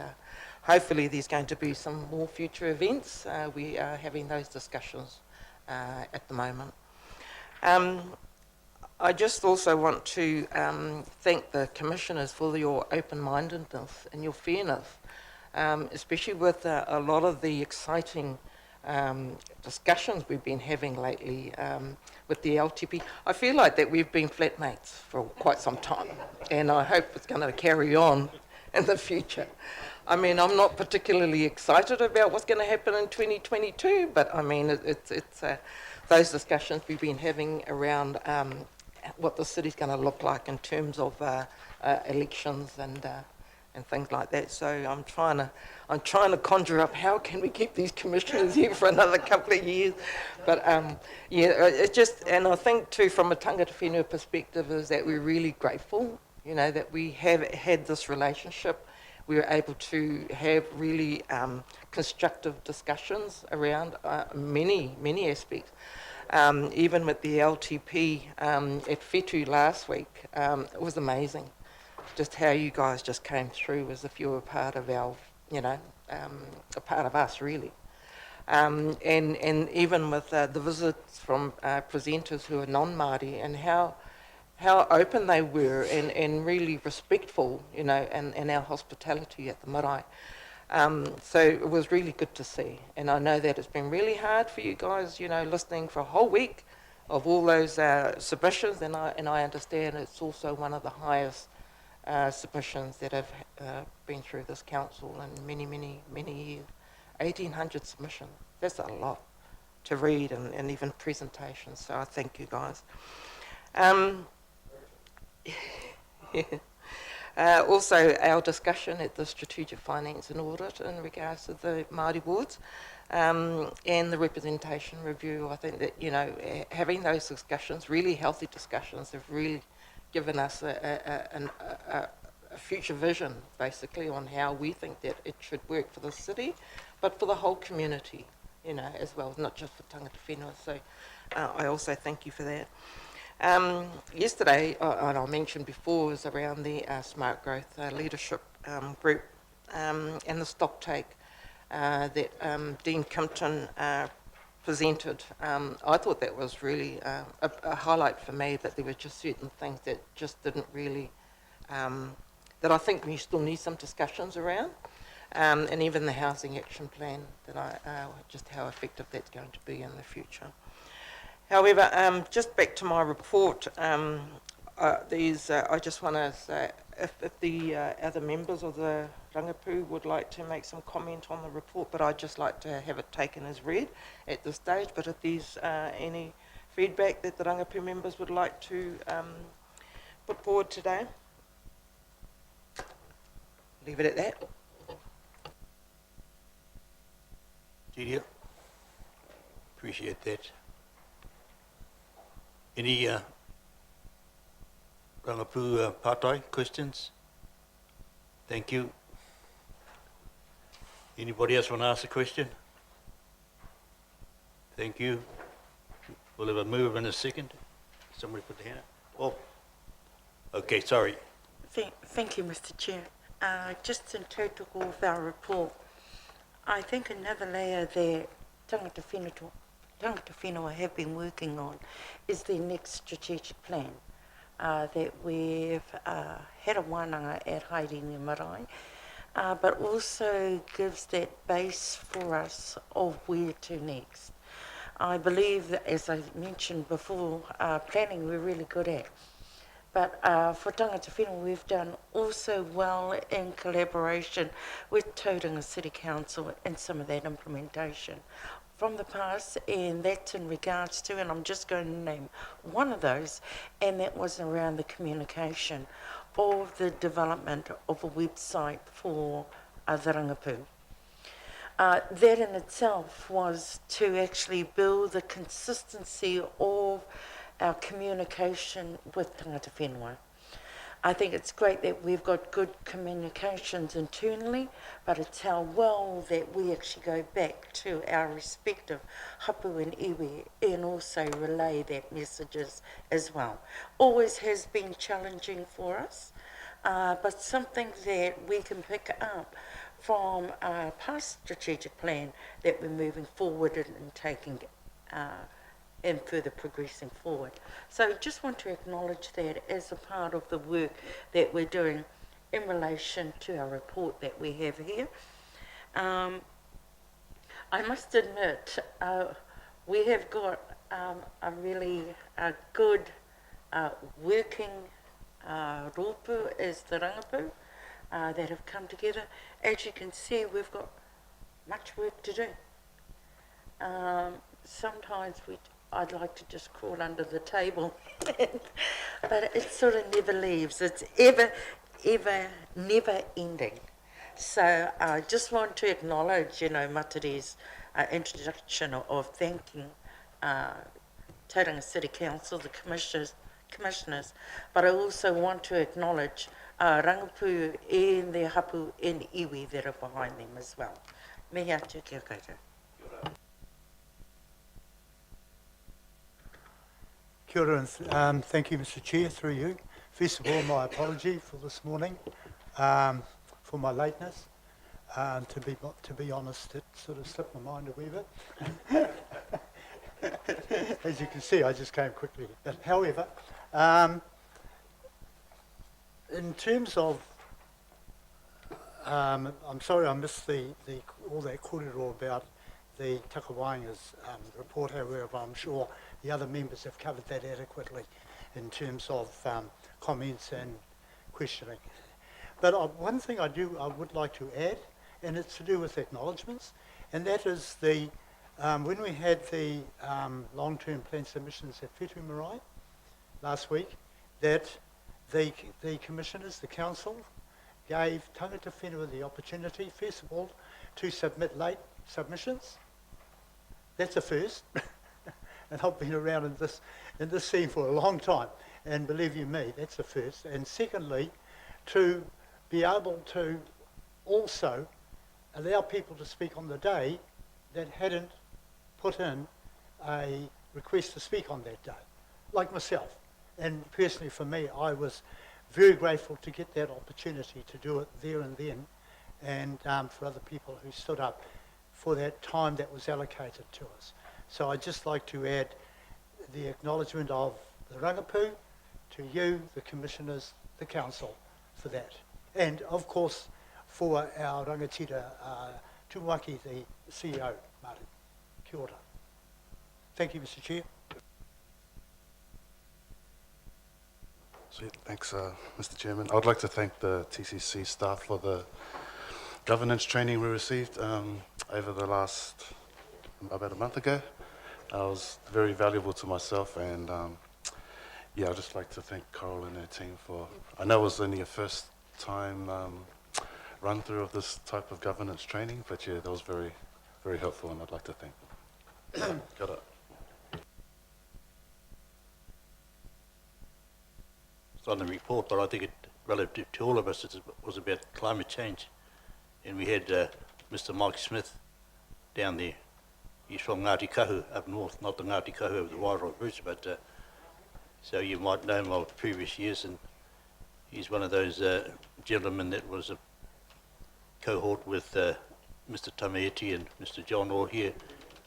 hopefully there's going to be some more future events. We are having those discussions at the moment. I just also want to thank the commissioners for your open-mindedness and your fairness, especially with a lot of the exciting discussions we've been having lately with the LTP. I feel like that we've been flatmates for quite some time, and I hope it's going to carry on in the future. I mean, I'm not particularly excited about what's going to happen in 2022, but I mean, it's those discussions we've been having around what the city's going to look like in terms of elections and things like that. So I'm trying to conjure up how can we keep these commissioners here for another couple of years. But yeah, it just, and I think too from a tangata whenua perspective is that we're really grateful, you know, that we have had this relationship. We were able to have really constructive discussions around many aspects. Even with the LTP at Whetu last week, it was amazing just how you guys just came through as if you were part of our, you know, a part of us really. And even with the visits from presenters who are non-Māori, and how open they were and really respectful, you know, and our hospitality at the marae. So it was really good to see. And I know that it's been really hard for you guys, you know, listening for a whole week of all those submissions, and I understand it's also one of the highest submissions that have been through this council in many years. 1,800 submissions, that's a lot to read and even presentations, so I thank you guys. Also, our discussion at the Strategic Finance and Audit in regards to the Māori wards and the representation review. I think that, you know, having those discussions, really healthy discussions, have really given us a future vision, basically, on how we think that it should work for the city, but for the whole community, you know, as well, not just for tangata whenua. So I also thank you for that. Yesterday, and I mentioned before, was around the Smart Growth Leadership Group and the stock take that Dean Kimpton presented. I thought that was really a highlight for me, that there were just certain things that just didn't really, that I think we still need some discussions around. And even the housing action plan, that just how effective that's going to be in the future. However, just back to my report, I just want to say, if the other members of the Rangapu would like to make some comment on the report, but I'd just like to have it taken as read at this stage. But if there's any feedback that the Rangapu members would like to put forward today, leave it at that. Julia, appreciate that. Any Rangapu Patai questions? Thank you. Anybody else want to ask a question? Thank you. We'll have a move in a second. Somebody put their hand up. Oh, okay, sorry. Thank you, Mr. Chair. Just in total of our report, I think another layer that Tangata Whenua have been working on is their next strategic plan. That we've had a wānanga at Haere Marae, but also gives that base for us of where to next. I believe that, as I mentioned before, planning we're really good at. But for Tangata Whenua, we've done also well in collaboration with Tauranga City Council and some of that implementation from the past, and that's in regards to, and I'm just going to name one of those, and that was around the communication of the development of a website for the Rangapu. That in itself was to actually build the consistency of our communication with Tangata Whenua. I think it's great that we've got good communications internally, but it's how well that we actually go back to our respective hapu and iwi and also relay that messages as well. Always has been challenging for us, but something that we can pick up from our past strategic plan that we're moving forward and taking and further progressing forward. So just want to acknowledge that as a part of the work that we're doing in relation to our report that we have here. I must admit, we have got a really good working rōpū as the Rangapu that have come together. As you can see, we've got much work to do. Sometimes I'd like to just crawl under the table, but it sort of never leaves. It's ever never ending. So I just want to acknowledge, Matari's introduction of thanking Tauranga City Council, the commissioners, but I also want to acknowledge Rangapu and their hapu and iwi that are behind them as well. Mea atu kia koutou. Kia ora, and thank you, Mr. Chair, through you. First of all, my apology for this morning, for my lateness. To be honest, it sort of slipped my mind a wee bit. As you can see, I just came quickly. But however, in terms of, I'm sorry I missed all that kōrero about the Takawainga's report, however, I'm sure the other members have covered that adequately in terms of comments and questioning. But one thing I would like to add, and it's to do with acknowledgements, and that is when we had the long-term plan submissions at Whetua Marae last week, that the commissioners, the council, gave Tangata Whenua the opportunity, first of all, to submit late submissions. That's a first. And I've been around in this scene for a long time, and believe you me, that's the first. And secondly, to be able to also allow people to speak on the day that hadn't put in a request to speak on that day, like myself. And personally for me, I was very grateful to get that opportunity to do it there and then, and for other people who stood up for that time that was allocated to us. So I'd just like to add the acknowledgement of the Rangapu to you, the Commissioners, the Council for that. And of course, for our rangatira, Tumuaki, the CEO, Martin. Kia ora. Thank you, Mr. Chair. Sweet. Thanks, Mr. Chairman. I would like to thank the TCC staff for the governance training we received over the last, about a month ago. It was very valuable to myself, and yeah, I'd just like to thank Coral and her team for, I know it was only a first time run through of this type of governance training, but yeah, that was very, very helpful, and I'd like to thank them. Got it. It's on the report, but I think it, relative to all of us, it was about climate change. And we had Mr. Mike Smith down there. He's from Ngāti Kahu up north, not the Ngāti Kahu of the Wairoa Bridge, but so you might know him of previous years, and he's one of those gentlemen that was a cohort with Mr. Tamaiti and Mr. John Orr here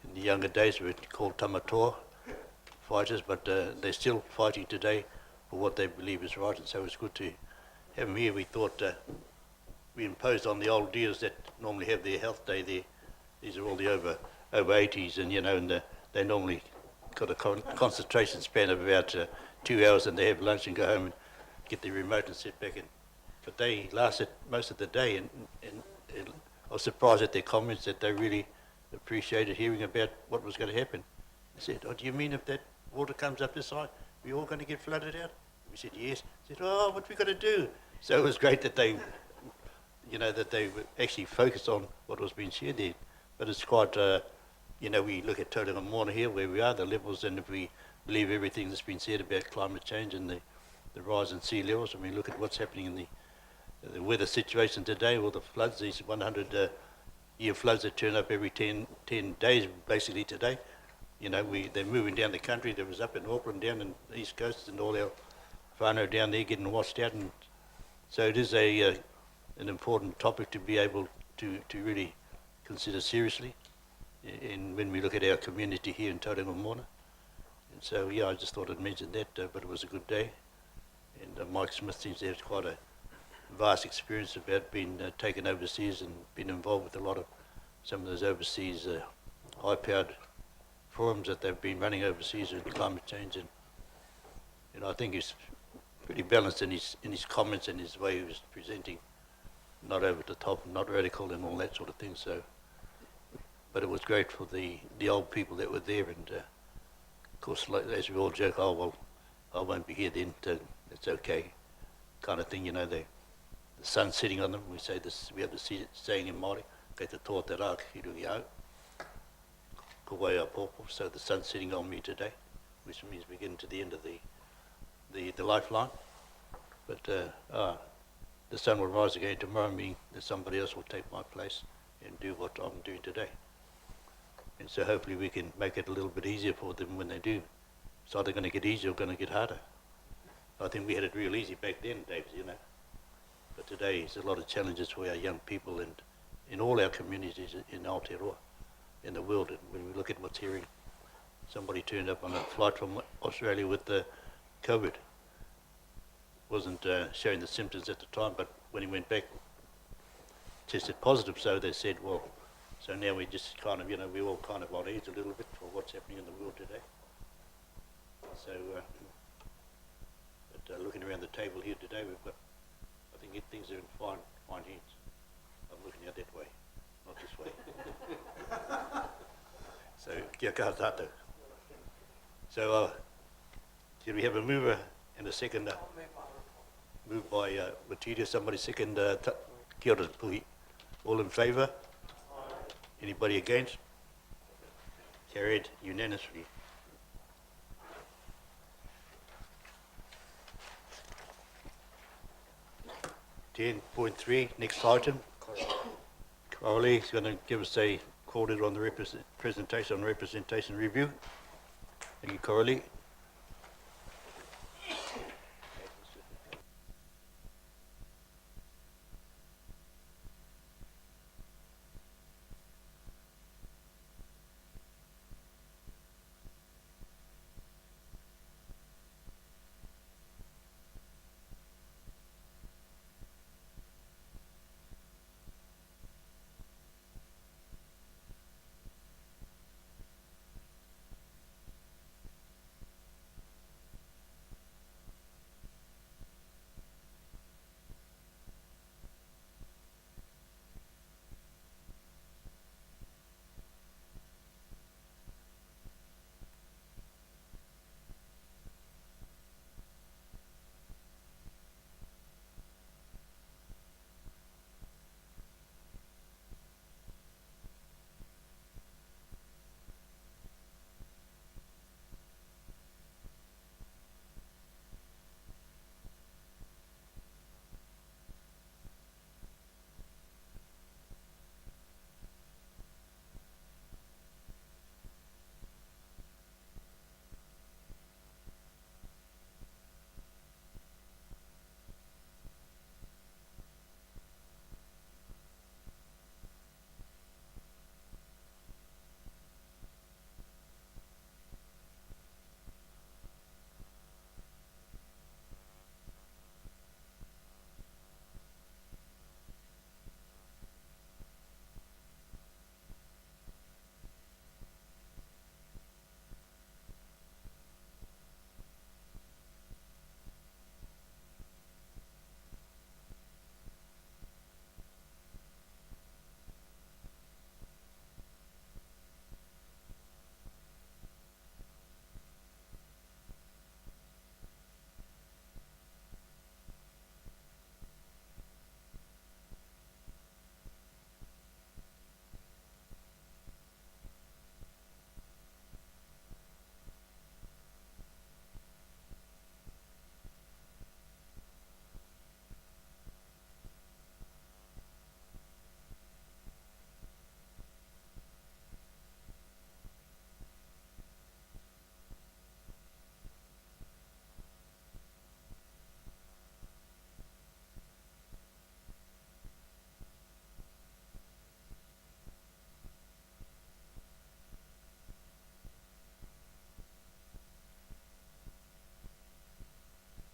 in the younger days. We were called Tamatoa fighters, but they're still fighting today for what they believe is right, and so it's good to have them here. We thought we imposed on the old dealers that normally have their health day there. These are all the over 80s, and you know, and they normally got a concentration span of about 2 hours, and they have lunch and go home and get their remote and sit back in. But they lasted most of the day, and I was surprised at their comments that they really appreciated hearing about what was going to happen. They said, "Oh, do you mean if that water comes up this high, we're all going to get flooded out?" We said, "Yes." They said, "Oh, what we got to do?" So it was great that they, you know, that they were actually focused on what was being shared there. But it's quite, you know, we look at Tauranga Moana here, where we are, the levels, and if we believe everything that's been said about climate change and the rise in sea levels, and we look at what's happening in the weather situation today, well, the floods, these 100-year floods that turn up every 10 days, basically today. You know, they're moving down the country. There was up in Auckland, down in the East Coast, and all our whānau down there getting washed out. And so it is an important topic to be able to really consider seriously in when we look at our community here in Tauranga Moana. And so, yeah, I just thought I'd mention that, but it was a good day. And Mike Smith seems to have quite a vast experience about being taken overseas and been involved with a lot of some of those overseas high-powered forums that they've been running overseas in climate change, and I think he's pretty balanced in his comments and his way he was presenting, not over the top, not radical and all that sort of thing. So, but it was great for the old people that were there, and of course, like, as we all joke, "Oh well, I won't be here then, so it's okay," kind of thing. You know, the sun's setting on them. We say this. We have the saying in Māori, "Kei te toa te rā ki rungi au." So the sun's setting on me today, which means we're getting to the end of the lifeline. But the sun will rise again tomorrow, meaning that somebody else will take my place and do what I'm doing today. And so hopefully we can make it a little bit easier for them when they do. It's either going to get easier or going to get harder. I think we had it real easy back then, Dave, you know. But today there's a lot of challenges for our young people and in all our communities in Aotearoa, in the world. And when we look at what's hearing, somebody turned up on a flight from Australia with the COVID. Wasn't showing the symptoms at the time, but when he went back, tested positive. So they said, well, so now we just kind of, you know, we're all kind of on edge a little bit for what's happening in the world today. So, but looking around the table here today, we've got, I think things are in fine hands. I'm looking out that way, not this way. So, kia kaha tātou. So, did we have a mover and a second? Moved by Matiria, somebody second. Kia ora puhi. All in favour? Anybody against? Carried unanimously. (10.3), next item. Crowley is going to give us a quoted on the representation review. Thank you, Crowley.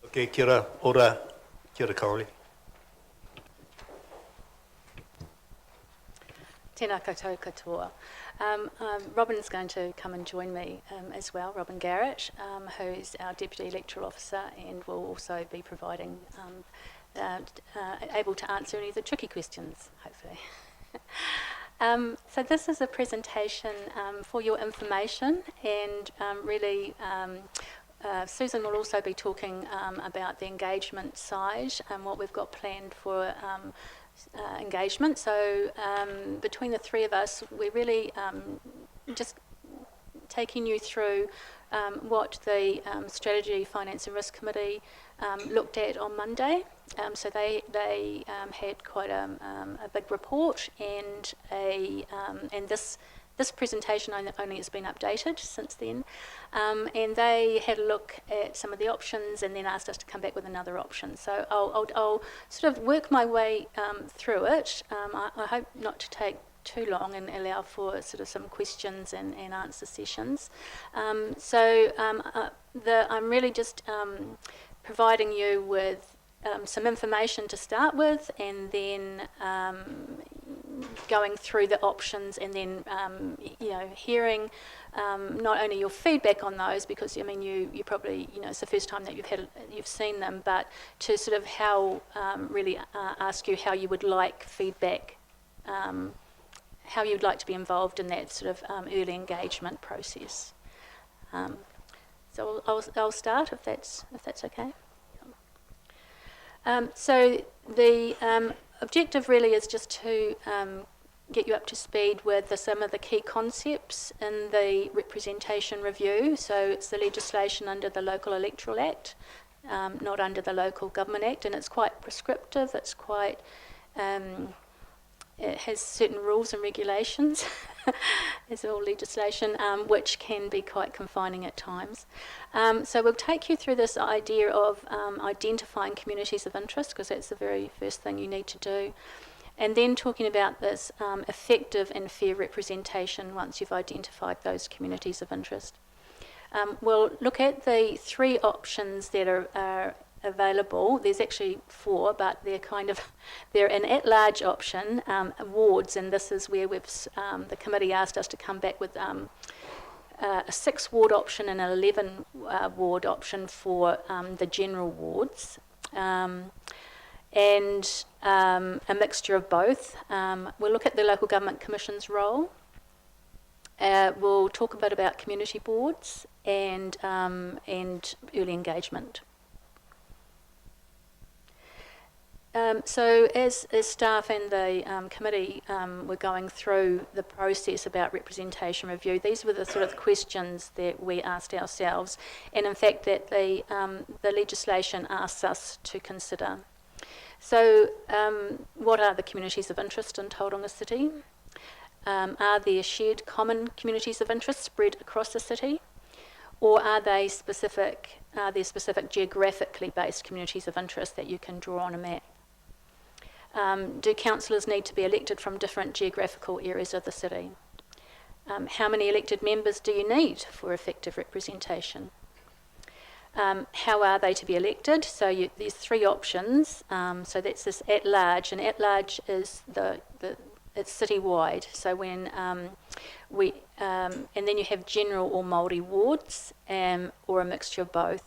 Okay, kia ora, Kauri. Tēnā koutou katoa. Robin's going to come and join me as well, Robin Garrett, who's our Deputy Electoral Officer and will also be providing, able to answer any of the tricky questions, hopefully. So this is a presentation for your information, and really Susan will also be talking about the engagement side and what we've got planned for engagement. So between the three of us, we're really just taking you through what the Strategy, Finance and Risk Committee looked at on Monday. So they had quite a big report, and this presentation only has been updated since then, and they had a look at some of the options and then asked us to come back with another option. So I'll sort of work my way through it. I hope not to take too long and allow for sort of some questions and answer sessions. I'm really just providing you with some information to start with, and then going through the options, and then hearing not only your feedback on those, because I mean you probably it's the first time that you've seen them, but to sort of how really ask you how you would like feedback, how you'd like to be involved in that sort of early engagement process. So I'll start if that's okay. So the objective really is just to get you up to speed with some of the key concepts in the representation review. So it's the legislation under the Local Electoral Act, not under the Local Government Act, and it's quite prescriptive. It's quite it has certain rules and regulations, as all legislation, which can be quite confining at times. So we'll take you through this idea of identifying communities of interest, because that's the very first thing you need to do, and then talking about this effective and fair representation once you've identified those communities of interest. We'll look at the three options that are available. There's actually four, but they're an at-large option, wards, and this is where the committee asked us to come back with a 6-ward option and an 11-ward option for the general wards, and a mixture of both. We'll look at the Local Government Commission's role. We'll talk a bit about community boards and early engagement. So as staff and the committee were going through the process about representation review, these were the sort of questions that we asked ourselves, and in fact that the legislation asks us to consider. So what are the communities of interest in Tauranga City? Are there shared common communities of interest spread across the city? Or are there specific geographically based communities of interest that you can draw on a map? Do councillors need to be elected from different geographical areas of the city? How many elected members do you need for effective representation? How are they to be elected? So there's three options. So that's this at-large, and at-large is it's city-wide. So when and then you have general or Māori wards, or a mixture of both.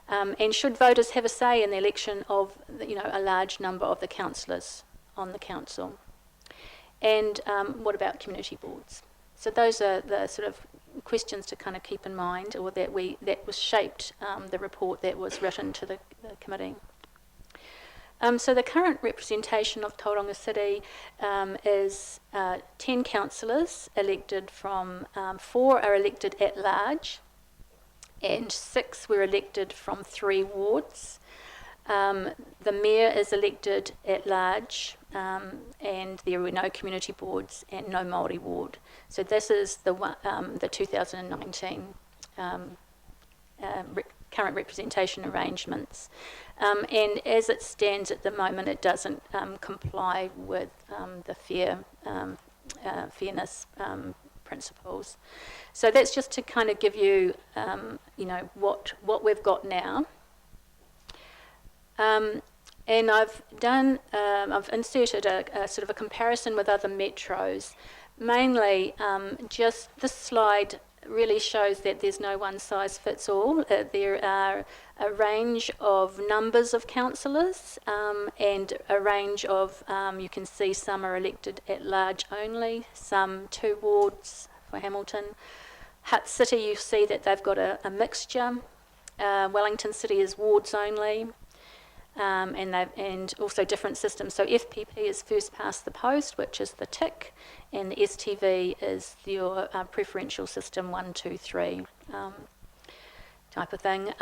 And should voters have a say in the election of a large number of the councillors on the council? And what about community boards? So those are the sort of questions to kind of keep in mind, or that was shaped the report that was written to the committee. So the current representation of Tauranga City is 10 councillors elected from, 4 are elected at large, and 6 were elected from 3 wards. The mayor is elected at large, and there were no community boards and no Māori ward. So this is the 2019 current representation arrangements. And as it stands at the moment, it doesn't comply with the fairness principles. So that's just to kind of give you, what we've got now, And I've inserted a sort of a comparison with other metros. Mainly, just this slide really shows that there's no one size fits all. There are a range of numbers of councillors and a range of, you can see some are elected at large only, some 2 wards for Hamilton. Hutt City, you see that they've got a mixture. Wellington City is wards only. And also different systems. So FPP is first past the post, which is the tick, and the STV is your preferential system 1, 2, 3 type of thing.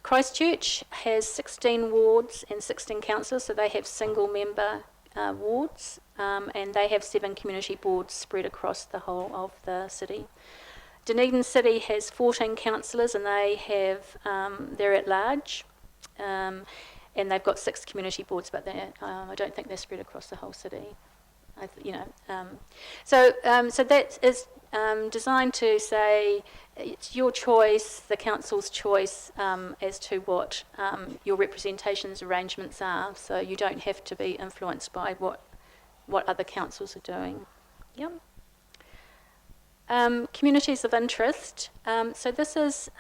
Christchurch has 16 wards and 16 councillors, so they have single member wards, and they have 7 community boards spread across the whole of the city. Dunedin City has 14 councillors, and they have they're at large. And they've got 6 community boards, but I don't think they're spread across the whole city. So that is designed to say it's your choice, the council's choice, as to what your representations arrangements are. So you don't have to be influenced by what other councils are doing. Yep. Communities of interest. So this is,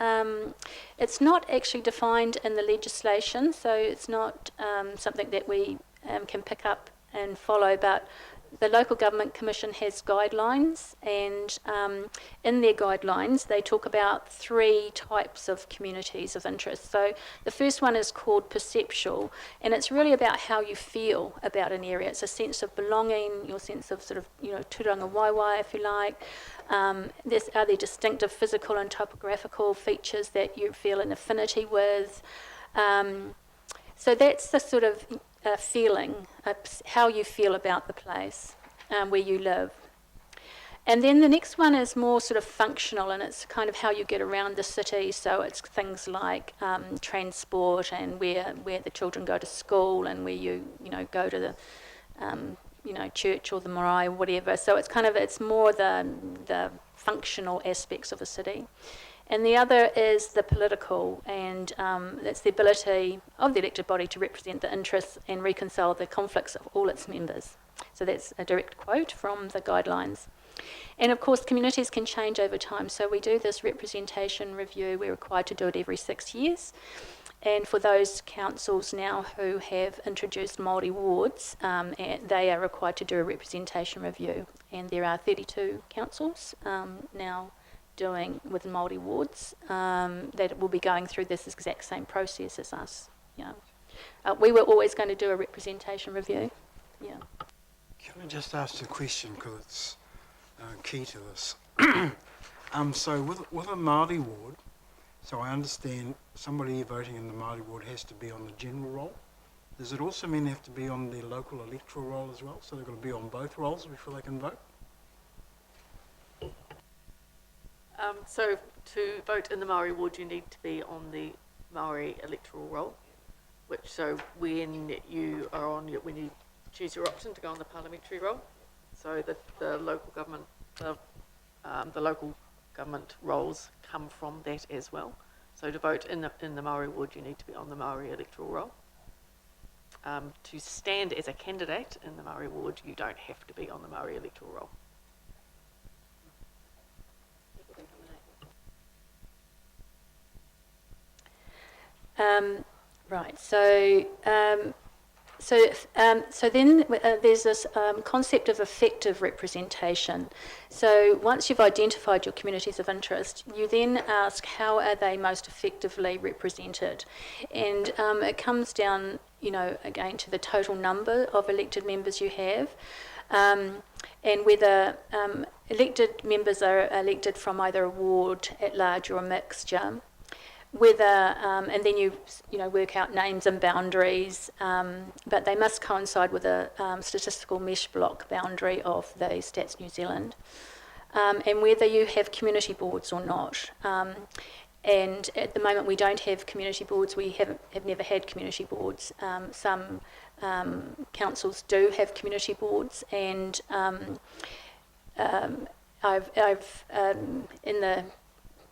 it's not actually defined in the legislation, so it's not something that we can pick up and follow, but the Local Government Commission has guidelines, and in their guidelines they talk about 3 types of communities of interest. So the first one is called perceptual, and it's really about how you feel about an area. It's a sense of belonging, your sense of sort of, tūranga waiwai, if you like. Are there distinctive physical and topographical features that you feel an affinity with? So that's the sort of feeling, how you feel about the place where you live. And then the next one is more sort of functional, and it's kind of how you get around the city. So it's things like transport, and where the children go to school, and where you go to the church or the marae or whatever. So it's more the functional aspects of a city. And the other is the political, and that's the ability of the elected body to represent the interests and reconcile the conflicts of all its members. So that's a direct quote from the guidelines. And of course, communities can change over time. So we do this representation review. We're required to do it every 6 years. And for those councils now who have introduced Māori wards, they are required to do a representation review. And there are 32 councils now doing with Māori wards that will be going through this exact same process as us. We were always going to do a representation review. Yeah. Can I just ask a question, because it's key to this? So with a Māori ward, so I understand somebody voting in the Māori ward has to be on the general roll. Does it also mean they have to be on the local electoral roll as well? So they've got to be on both rolls before they can vote? So to vote in the Māori ward, you need to be on the Māori electoral roll, when you choose your option to go on the parliamentary roll. So the local government, the local government roles come from that as well. So to vote in the Māori ward, you need to be on the Māori electoral roll. To stand as a candidate in the Māori ward, you don't have to be on the Māori electoral roll. Right. So then there's this concept of effective representation. So once you've identified your communities of interest, you then ask how are they most effectively represented, and it comes down, again to the total number of elected members you have, and whether elected members are elected from either a ward at large or a mixture. Whether and then you work out names and boundaries, but they must coincide with a statistical mesh block boundary of the Stats New Zealand, and whether you have community boards or not. And at the moment we don't have community boards. We have never had community boards. Some councils do have community boards, and I've in the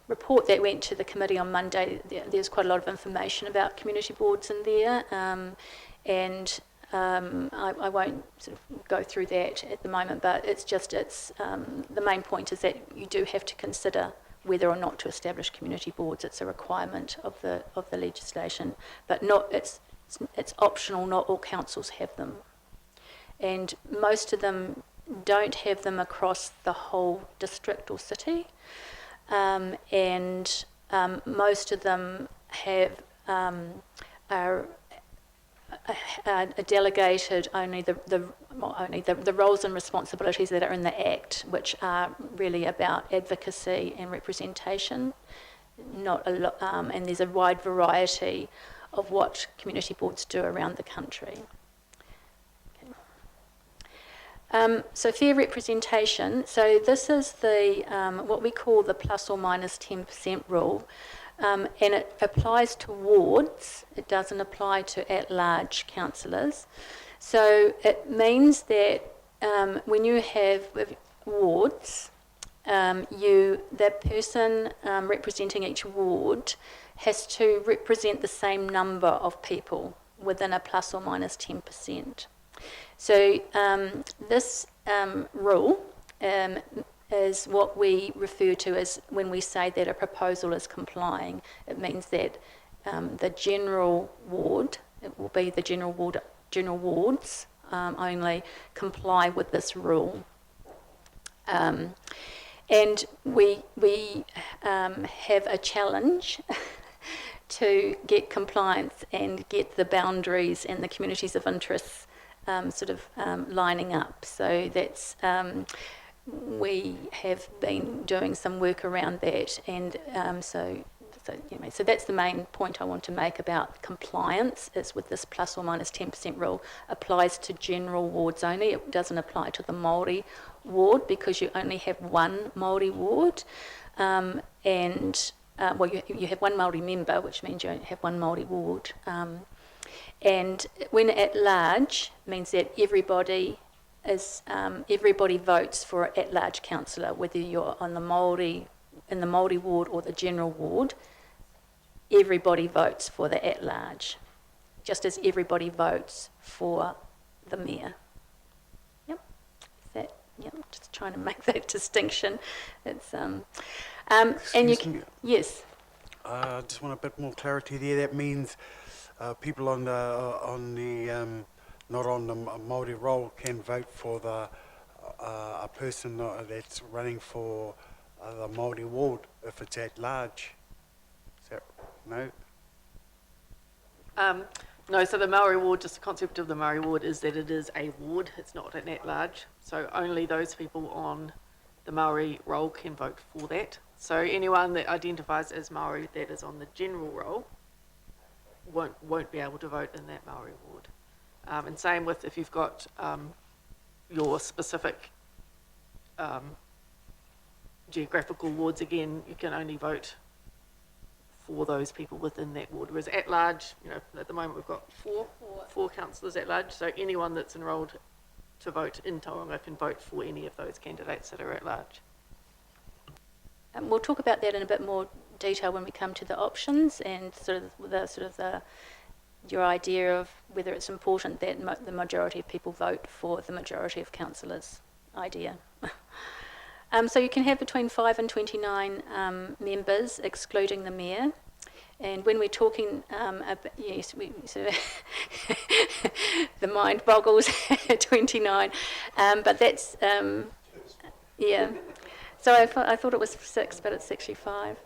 report that went to the committee on Monday, there's quite a lot of information about community boards in there, and I won't sort of go through that at the moment, but the main point is that you do have to consider whether or not to establish community boards. It's a requirement of the legislation, but it's optional. Not all councils have them, and most of them don't have them across the whole district or city, and most of them are delegated only the roles and responsibilities that are in the Act, which are really about advocacy and representation. And there's a wide variety of what community boards do around the country. So fair representation. So this is the what we call the plus or minus 10% rule. And it applies to wards. It doesn't apply to at-large councillors. So it means that when you have wards, that person representing each ward has to represent the same number of people within a plus or minus 10%. So this rule is what we refer to as when we say that a proposal is complying. It means that the general ward, it will be the general wards only comply with this rule. And we have a challenge to get compliance and get the boundaries and the communities of interest lining up. So that's we have been doing some work around that, and so that's the main point I want to make about compliance, is with this plus or minus 10% rule applies to general wards only. It doesn't apply to the Māori ward because you only have one Māori ward, and you have one Māori member, which means you only have one Māori ward. And when at large means that everybody votes for an at-large councillor, whether you're in the Māori ward or the general ward. Everybody votes for the at-large, just as everybody votes for the mayor. Just trying to make that distinction. It's and you can, yes. I just want a bit more clarity there. That means people not on the Māori roll can vote for a person that's running for the Māori ward if it's at large. Is that no? No, so the Maori ward, just the concept of the Maori ward is that it is a ward, it's not an at-large. So only those people on the Maori roll can vote for that. So anyone that identifies as Maori that is on the general roll won't be able to vote in that Maori ward. And same with if you've got your specific geographical wards, again, you can only vote for those people within that ward. Whereas at large, at the moment we've got four councillors at large, so anyone that's enrolled to vote in Tauranga can vote for any of those candidates that are at large. We'll talk about that in a bit more detail when we come to the options and your idea of whether it's important that the majority of people vote for the majority of councillors idea. So you can have between 5 and 29 members, excluding the mayor. And when we're talking about, yes, the mind boggles at 29, but that's, yeah. So I thought it was 6, but it's actually 5.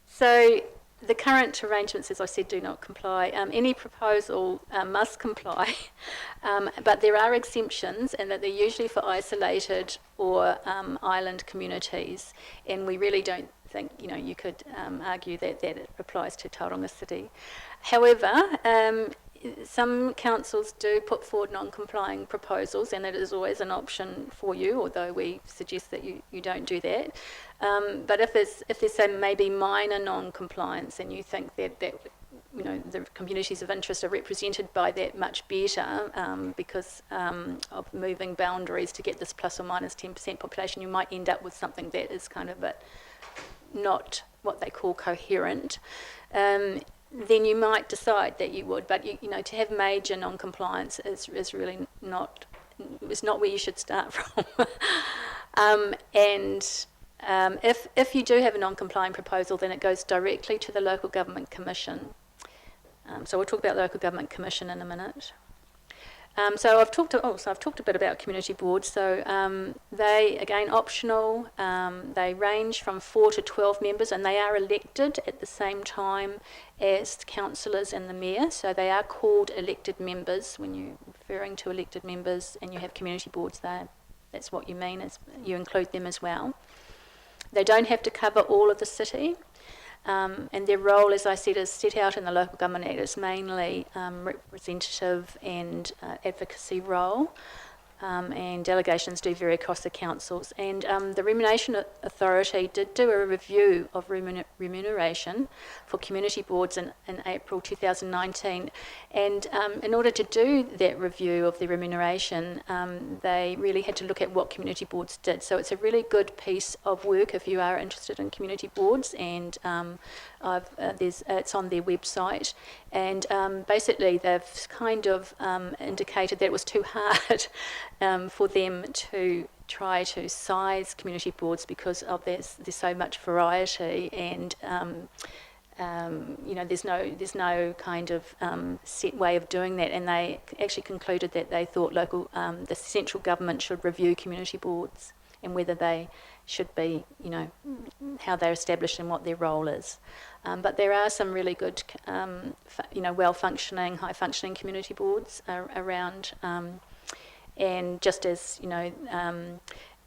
So the current arrangements, as I said, do not comply. Any proposal must comply, but there are exemptions, and that they're usually for isolated or island communities, and we really don't think, you could argue that it applies to Tauranga City. However, some councils do put forward non-complying proposals, and that is always an option for you, although we suggest that you don't do that. But if there's some maybe minor non-compliance and you think that the communities of interest are represented by that much better because of moving boundaries to get this plus or minus 10% population. You might end up with something that is kind of not what they call coherent. Then you might decide that you would, but to have major non-compliance is really not where you should start from. If you do have a non-compliant proposal, then it goes directly to the Local Government Commission. So we'll talk about the Local Government Commission in a minute. So I've talked a bit about community boards. So they, again, optional. They range from 4 to 12 members, and they are elected at the same time as councillors and the mayor. So they are called elected members. When you're referring to elected members and you have community boards there, that's what you mean, is you include them as well. They don't have to cover all of the city. And their role, as I said, is set out in the Local Government Act. It's mainly representative and advocacy role, and delegations do vary across the councils. And the Remuneration Authority did do a review of remuneration for community boards in April 2019. And in order to do that review of the remuneration, they really had to look at what community boards did. So it's a really good piece of work if you are interested in community boards, and it's on their website. And basically they've kind of indicated that it was too hard for them to try to size community boards because of there's so much variety, and there's no kind of set way of doing that. And they actually concluded that they thought the central government should review community boards and whether they should be, how they're established and what their role is. But there are some really good, well-functioning, high-functioning community boards around. And just as,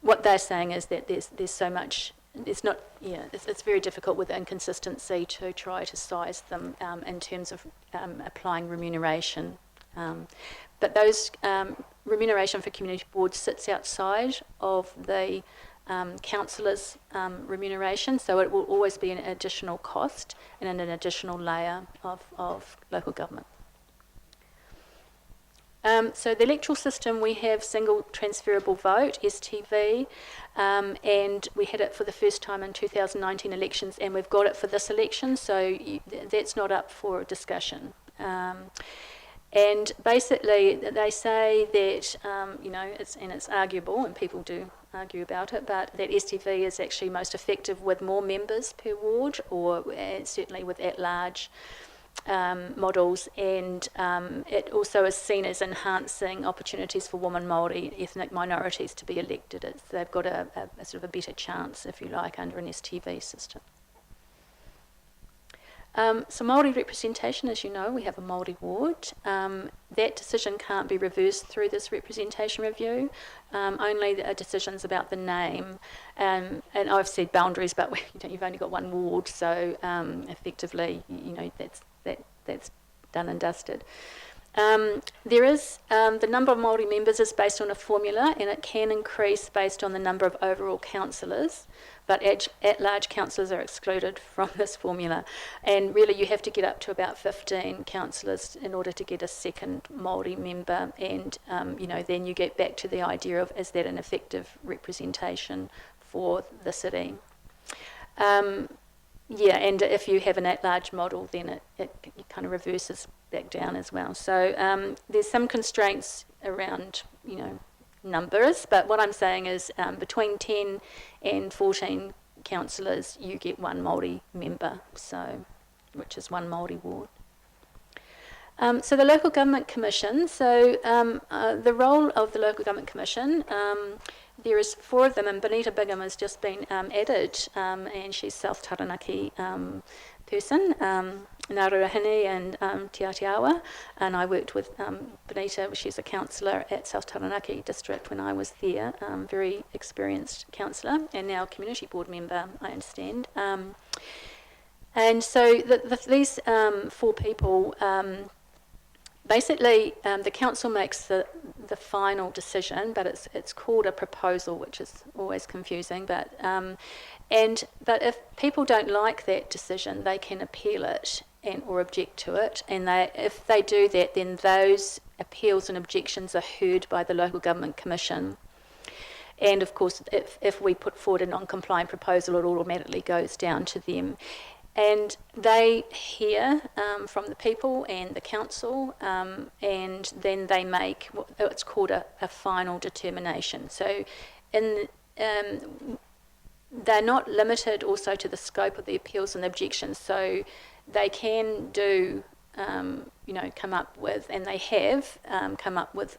what they're saying is that there's so much, it's very difficult with inconsistency to try to size them in terms of applying remuneration. But those remuneration for community boards sits outside of the councillors' remuneration, so it will always be an additional cost and an additional layer of local government. So the electoral system, we have single transferable vote, STV, and we had it for the first time in 2019 elections, and we've got it for this election, so that's not up for discussion. And basically, they say that, it's arguable, and people do argue about it, but that STV is actually most effective with more members per ward, or certainly with at-large models, and it also is seen as enhancing opportunities for women, Māori, ethnic minorities to be elected. They've got a sort of a better chance, if you like, under an STV system. So Māori representation, as you know, we have a Māori ward. That decision can't be reversed through this representation review. Only the decisions about the name, and I've said boundaries, but you've only got one ward, so effectively, that's done and dusted. There is the number of Māori members is based on a formula, and it can increase based on the number of overall councillors, but at-large councillors are excluded from this formula. And really you have to get up to about 15 councillors in order to get a second Māori member, and then you get back to the idea of, is that an effective representation for the city? And if you have an at-large model, then it kind of reverses back down as well. So there's some constraints around, numbers, but what I'm saying is between 10 and 14 councillors, you get one Māori member, which is one Māori ward. So the Local Government Commission, the role of the Local Government Commission, there is 4 of them, and Benita Bigham has just been added, and she's South Taranaki person, Ngāruahine and Te Aotearoa, and I worked with Benita. She's a councillor at South Taranaki District when I was there, very experienced councillor, and now community board member, I understand. And so these 4 people, basically the council makes the final decision, but it's called a proposal, which is always confusing, but if people don't like that decision, they can appeal it, and or object to it, and if they do that, then those appeals and objections are heard by the Local Government Commission. And of course, if we put forward a non-compliant proposal, it automatically goes down to them. And they hear from the people and the council, and then they make what's called a final determination. So they're not limited also to the scope of the appeals and objections, so they can do, come up with, and they have come up with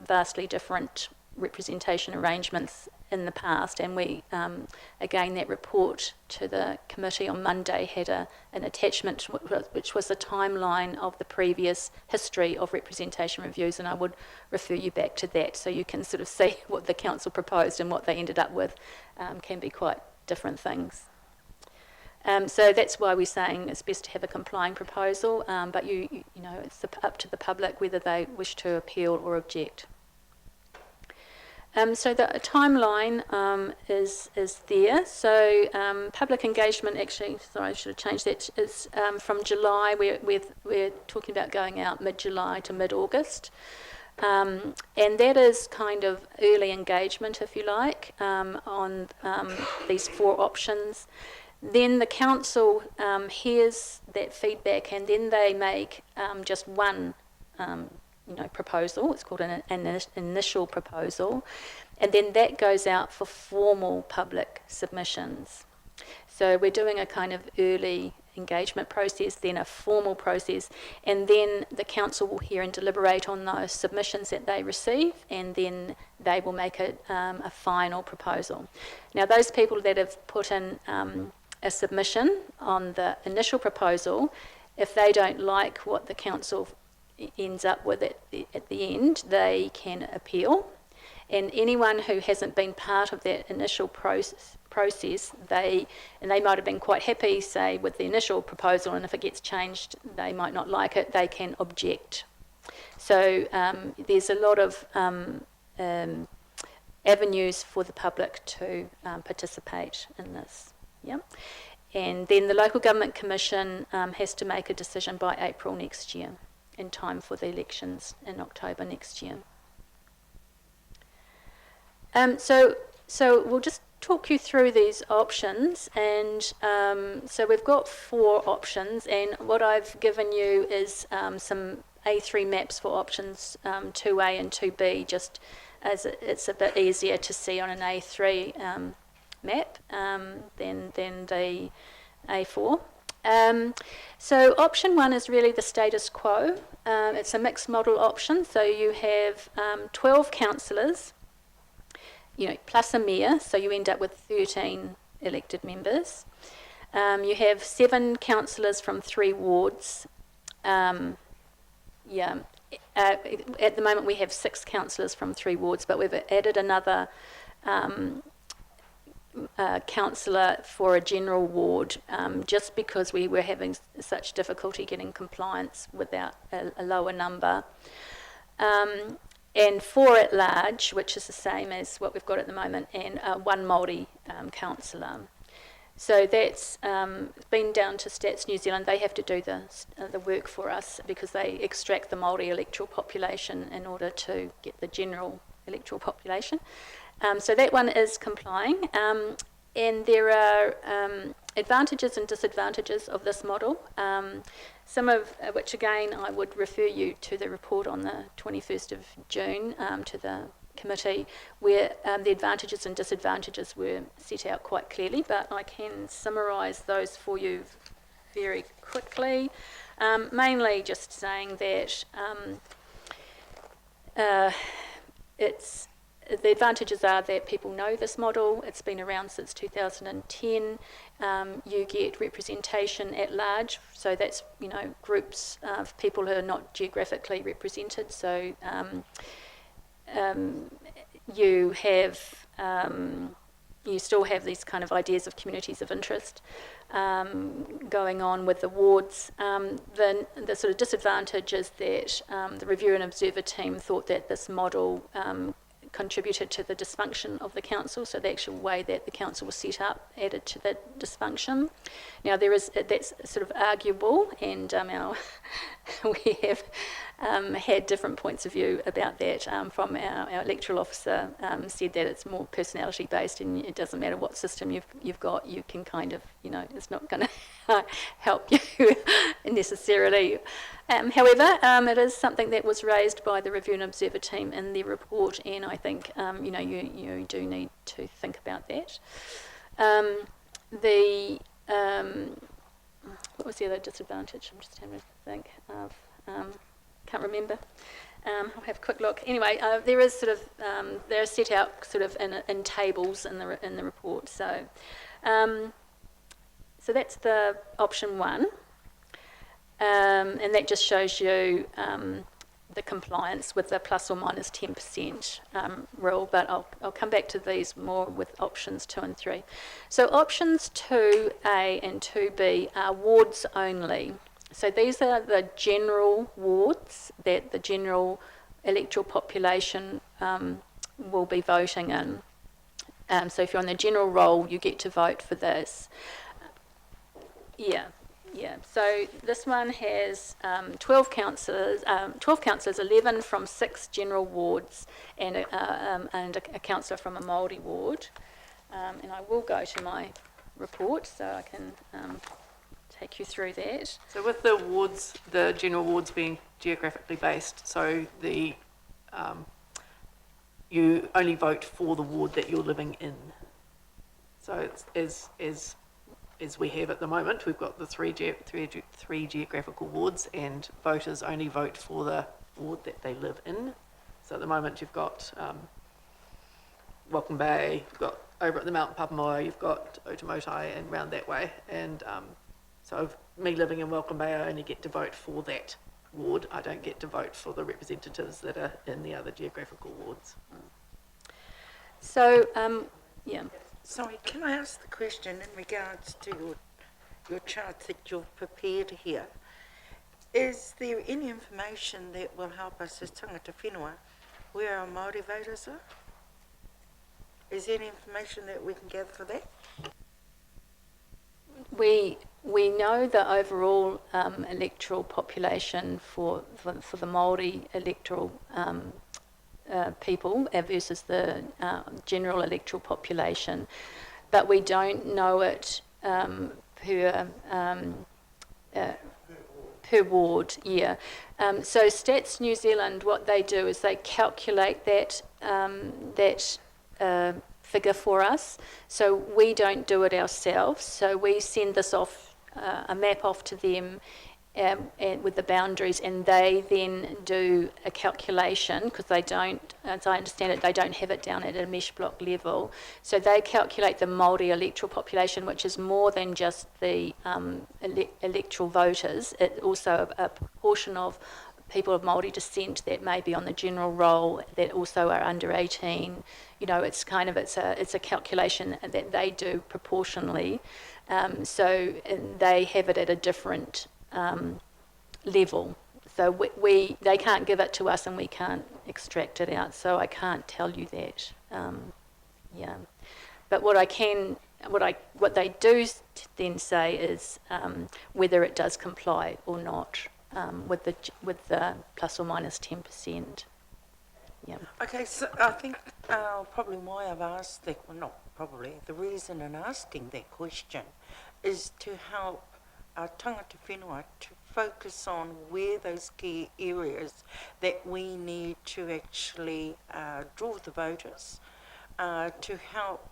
vastly different representation arrangements in the past, and we, again, that report to the committee on Monday had an attachment which was a timeline of the previous history of representation reviews, and I would refer you back to that so you can sort of see what the council proposed and what they ended up with can be quite different things. So that's why we're saying it's best to have a complying proposal, but you know, it's up to the public whether they wish to appeal or object. So the timeline is there. So public engagement, actually, sorry, I should have changed that, is from July. We're talking about going out mid-July to mid-August. And that is kind of early engagement, if you like, on these 4 options. Then the council hears that feedback, and then they make just one proposal. It's called an initial proposal, and then that goes out for formal public submissions. So we're doing a kind of early engagement process, then a formal process, and then the council will hear and deliberate on those submissions that they receive, and then they will make a final proposal. Now, those people that have put in a submission on the initial proposal, if they don't like what the council ends up with at the end, they can appeal. And anyone who hasn't been part of that initial process, they might have been quite happy, say, with the initial proposal, and if it gets changed, they might not like it, they can object. So there's a lot of avenues for the public to participate in this. Yeah. And then the Local Government Commission has to make a decision by April next year, in time for the elections in October next year. So we'll just talk you through these options, and so we've got 4 options, and what I've given you is some A3 maps for options 2A and 2B, just as it's a bit easier to see on an A3 map than the A4. So option 1 is really the status quo. It's a mixed model option, so you have 12 councillors, plus a mayor, so you end up with 13 elected members. You have 7 councillors from 3 wards. At the moment we have 6 councillors from 3 wards, but we've added another councillor for a general ward, just because we were having such difficulty getting compliance without a lower number. And 4 at large, which is the same as what we've got at the moment, and 1 Māori councillor. So that's been down to Stats New Zealand. They have to do the work for us because they extract the Māori electoral population in order to get the general electoral population. So that one is complying. And there are advantages and disadvantages of this model, some of which, again, I would refer you to the report on the 21st of June to the committee, where the advantages and disadvantages were set out quite clearly, but I can summarise those for you very quickly. Mainly just saying that the advantages are that people know this model. It's been around since 2010. You get representation at large, so that's groups of people who are not geographically represented. So you have you still have these kind of ideas of communities of interest going on with the wards. The sort of disadvantage is that the review and observer team thought that this model contributed to the dysfunction of the council, so the actual way that the council was set up added to the dysfunction. Now that's sort of arguable, and we have had different points of view about that. From our electoral officer said that it's more personality based, and it doesn't matter what system you've got, you can kind of, it's not going to help you necessarily. However, it is something that was raised by the Review and Observer team in their report, and I think you do need to think about that. What was the other disadvantage? I'm just having to think of. Can't remember. I'll have a quick look. Anyway, there is sort of they're set out sort of in tables in the report. So that's the option one. And that just shows you the compliance with the plus or minus 10% rule, but I'll come back to these more with options 2 and 3. So options 2A and 2B are wards only. So these are the general wards that the general electoral population will be voting in. So if you're on the general roll, you get to vote for this. Yeah, so this one has 12 councillors, 11 from 6 general wards, and a councillor from a Māori ward. And I will go to my report so I can take you through that. So with the wards, the general wards being geographically based, so the you only vote for the ward that you're living in. So it's as we have at the moment, we've got the three geographical wards, and voters only vote for the ward that they live in. So at the moment you've got Welcome Bay, you've got over at the Mount Papamoa, you've got Otamotai and round that way. And so me living in Welcome Bay, I only get to vote for that ward. I don't get to vote for the representatives that are in the other geographical wards. So, yeah. Sorry, can I ask the question in regards to your charts that you've prepared here? Is there any information that will help us as Tangata Whenua where our Māori voters are? Is there any information that we can gather for that? We know the overall electoral population for the Māori electoral people versus the general electoral population, but we don't know it per ward. Yeah. So Stats New Zealand, what they do is they calculate that figure for us. So we don't do it ourselves. So we send this off, a map off to them. And with the boundaries, and they then do a calculation, because they don't, as I understand it, they don't have it down at a mesh block level. So they calculate the Māori electoral population, which is more than just the electoral voters. It's also a proportion of people of Māori descent that may be on the general roll that also are under 18. It's a calculation that they do proportionally. So they have it at a different level. So they can't give it to us and we can't extract it out. So I can't tell you that. Yeah. But what they do then say is whether it does comply or not with the plus or minus 10%. Yeah. Okay, so I think probably why I've asked that, well, not probably, the reason in asking that question is to help our Tangata Whenua to focus on where those key areas that we need to actually draw the voters to help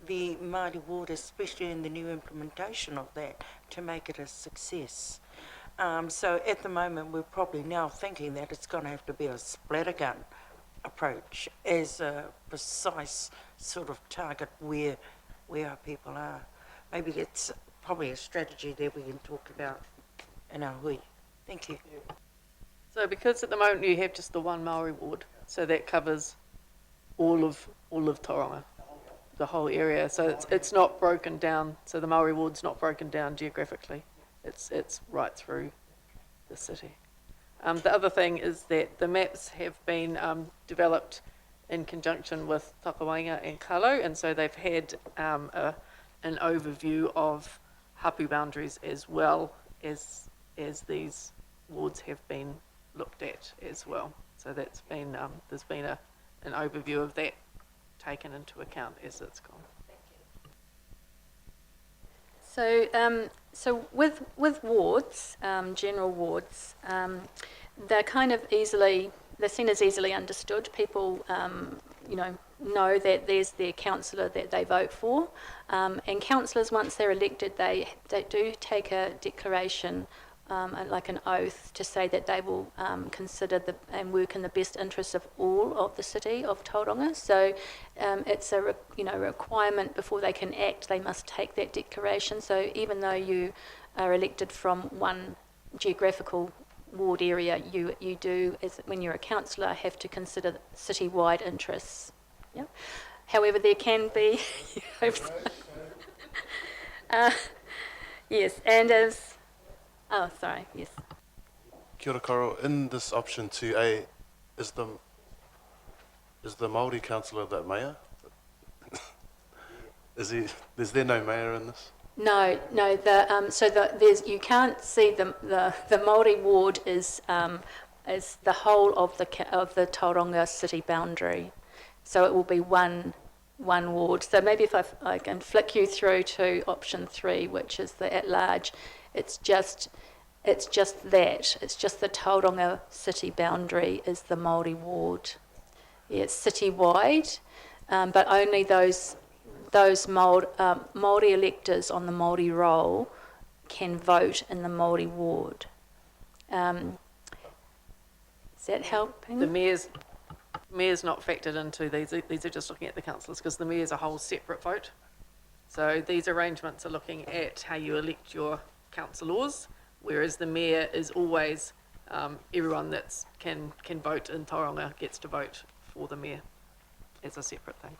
the Māori ward, especially in the new implementation of that, to make it a success. So at the moment we're probably now thinking that it's going to have to be a splattergun approach as a precise sort of target where our people are. Maybe that's probably a strategy that we can talk about in our hui. Thank you. So because at the moment you have just the one Māori ward, so that covers all of Tauranga, the whole area. So it's not broken down. So the Māori ward's not broken down geographically. It's right through the city. The other thing is that the maps have been developed in conjunction with Takawainga and Kalo, and so they've had an overview of hapu boundaries as well as these wards have been looked at as well. So that's been there's been an overview of that taken into account as it's gone. So with wards, general wards, they're kind of they're seen as easily understood. People, know that there's their councillor that they vote for, and councillors, once they're elected, they do take a declaration, like an oath, to say that they will consider and work in the best interests of all of the city of Tauranga. So it's a requirement before they can act. They must take that declaration. So even though you are elected from one geographical ward area, you do, when you're a councillor, have to consider city-wide interests. Yeah. However, there can be. Yes, and as. Oh, sorry. Yes. Kia ora koutou. In this option 2A, is the Māori councillor that mayor? Is there no mayor in this? No. There's you can't see the Māori ward is the whole of the Tauranga city boundary, so it will be one ward. So maybe if I can flick you through to option 3, which is the at large, it's just that. It's just the Tauranga city boundary is the Māori ward. Yeah, it's city-wide, but only those Māori electors on the Māori roll can vote in the Māori ward. Is that helping? The mayor's not factored into these. These are just looking at the councillors, because the mayor's a whole separate vote. So these arrangements are looking at how you elect your councillors, whereas the mayor is always everyone that can vote in Tauranga gets to vote for the mayor as a separate thing.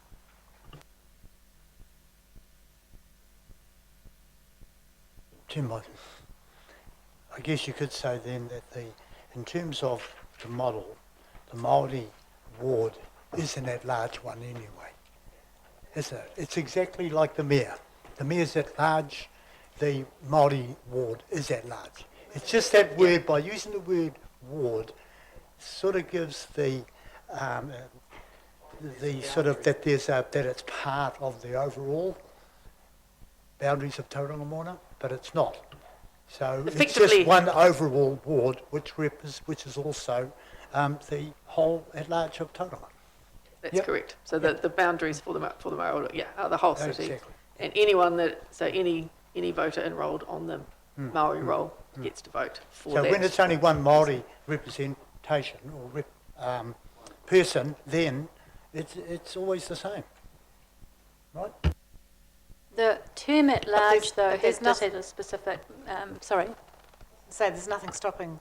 Tim, I guess you could say then that in terms of the model, the Māori ward is an at-large one anyway, isn't it? It's exactly like the mayor. The mayor's at large, the Māori ward is at large. It's just that word, by using the word ward, sort of gives the sort of that it's part of the overall boundaries of Tauranga Moana, but it's not. So it's just one overall ward, which is also the whole at large of Tauranga. That's correct. So the boundaries for the Maori, are the whole city, Exactly. and anyone any voter enrolled on the Maori roll gets to vote for that. So when it's only one Maori representation or person, then it's always the same, right? The term at large, though, there's does have a specific. Sorry. So there's nothing stopping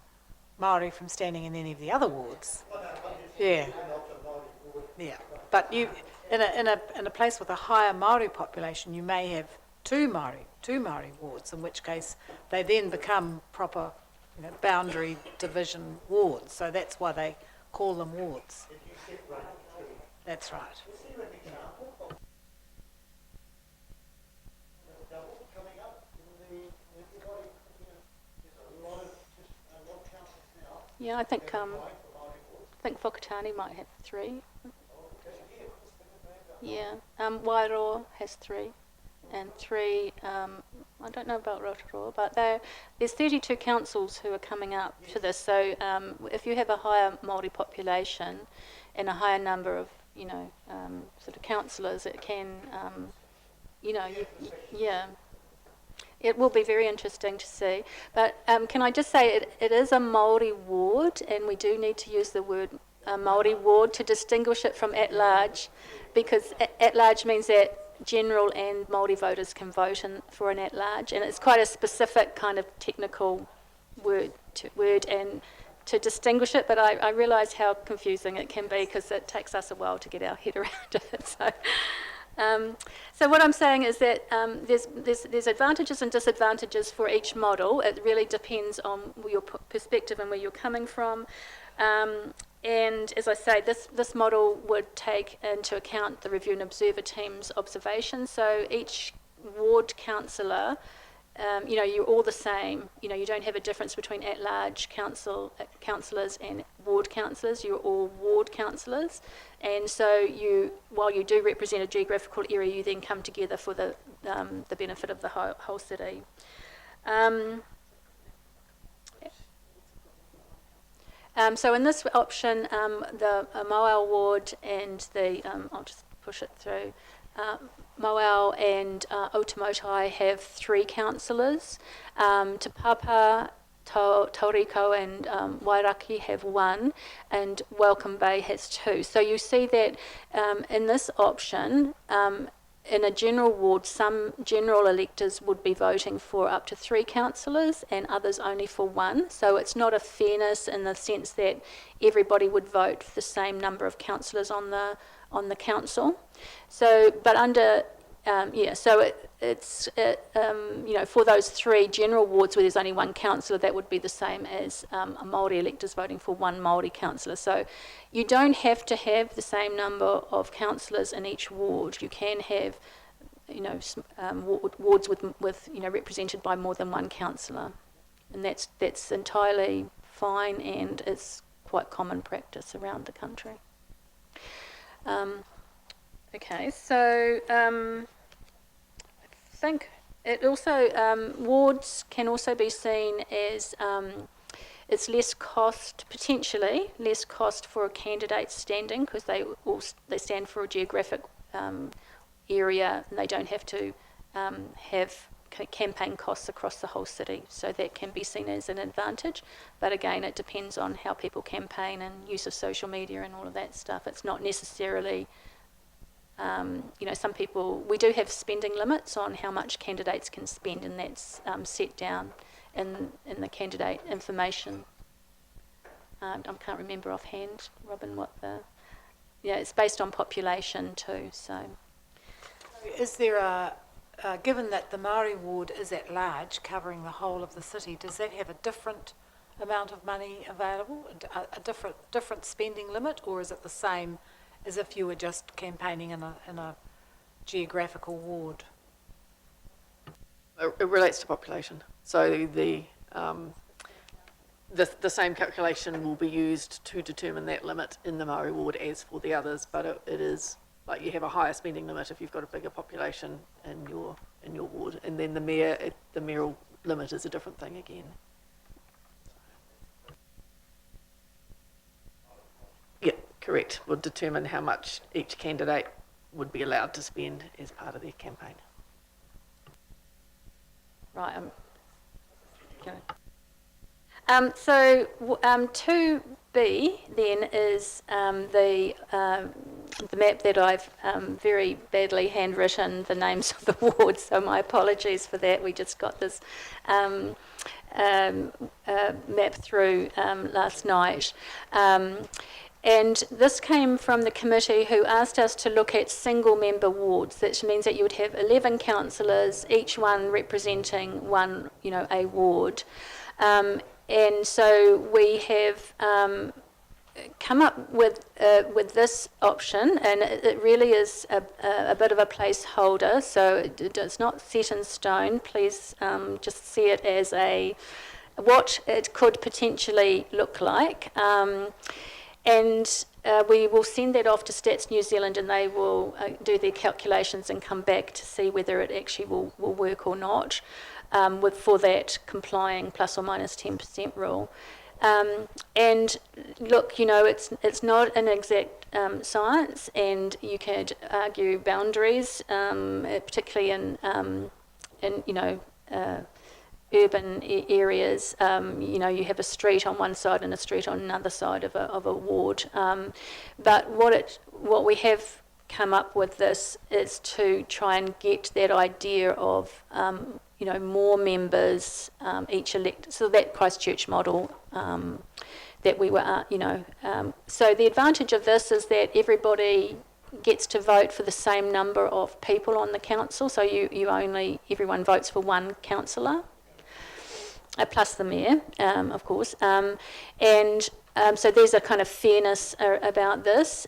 Māori from standing in any of the other wards. Yeah. Yeah. But you, in a place with a higher Māori population, you may have two Māori wards, in which case they then become proper, boundary division wards. So that's why they call them wards. That's right. Yeah, I think Whakatane might have 3. Yeah, Wairoa has 3, and 3. I don't know about Rotorua, but there's 32 councils who are coming up to this. So if you have a higher Māori population and a higher number of sort of councillors, it can It will be very interesting to see. But can I just say it is a Māori ward, and we do need to use the word Māori ward to distinguish it from at-large, because at-large means that general and Māori voters can vote for an at-large, and it's quite a specific kind of technical word and to distinguish it, but I realise how confusing it can be because it takes us a while to get our head around it. So what I'm saying is that there's advantages and disadvantages for each model. It really depends on your perspective and where you're coming from. And as I say, this model would take into account the review and observer team's observations. So each ward councillor, you're all the same. You don't have a difference between at-large councillors and ward councillors. You're all ward councillors. And so while you do represent a geographical area, you then come together for the benefit of the whole city. So in this option, the Moal ward and I'll just push it through, Moal and Otamotai have 3 councillors. Te Papa, Tauriko and Wairaki have 1, and Welcome Bay has 2. So you see that in this option, in a general ward, some general electors would be voting for up to 3 councillors and others only for 1. So it's not a fairness in the sense that everybody would vote for the same number of councillors on the council. So, but under for those 3 general wards where there's only 1 councillor, that would be the same as a Māori electors voting for 1 Māori councillor. So you don't have to have the same number of councillors in each ward. You can have, wards with represented by more than 1 councillor, and that's entirely fine, and it's quite common practice around the country. Okay, so I think it also, wards can also be seen as it's less cost, potentially less cost for a candidate standing, because they stand for a geographic area, and they don't have to have campaign costs across the whole city. So that can be seen as an advantage, but again, it depends on how people campaign and use of social media and all of that stuff. It's not necessarily, some people, we do have spending limits on how much candidates can spend, and that's set down in the candidate information. I can't remember offhand, Robin, it's based on population too, so. Is there given that the Māori ward is at large, covering the whole of the city, does that have a different amount of money available, a different spending limit, or is it the same as if you were just campaigning in a geographical ward? It relates to population. So the same calculation will be used to determine that limit in the Māori ward as for the others, but it is like you have a higher spending limit if you've got a bigger population in your ward, and then the mayoral limit is a different thing again. Yeah, correct. Will determine how much each candidate would be allowed to spend as part of their campaign. Right. So 2B then is the map that I've very badly handwritten the names of the wards, so my apologies for that. We just got this map through last night. And this came from the committee who asked us to look at single-member wards. That means that you would have 11 councillors, each one representing one, a ward. And so we have come up with this option, and it really is a bit of a placeholder. So it's not set in stone. Please just see it as what it could potentially look like. And we will send that off to Stats New Zealand, and they will do their calculations and come back to see whether it actually will work or not, for that complying plus or minus 10% rule. And look, it's not an exact science, and you could argue boundaries, particularly in urban areas. You have a street on one side and a street on another side of a ward. But what we have come up with this is to try and get that idea of more members each elect. So that Christchurch model that we were, so the advantage of this is that everybody gets to vote for the same number of people on the council. So everyone votes for one councillor. Plus the mayor, of course, and So there's a kind of fairness about this.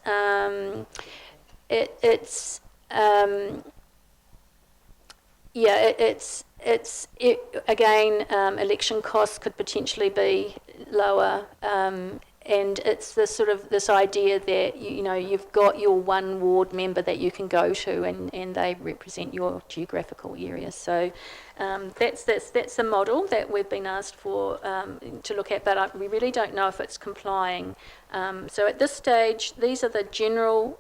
Again, election costs could potentially be lower, and it's this idea that you've got your one ward member that you can go to, and they represent your geographical area. So that's the model that we've been asked for to look at, but we really don't know if it's complying. So at this stage, these are the general.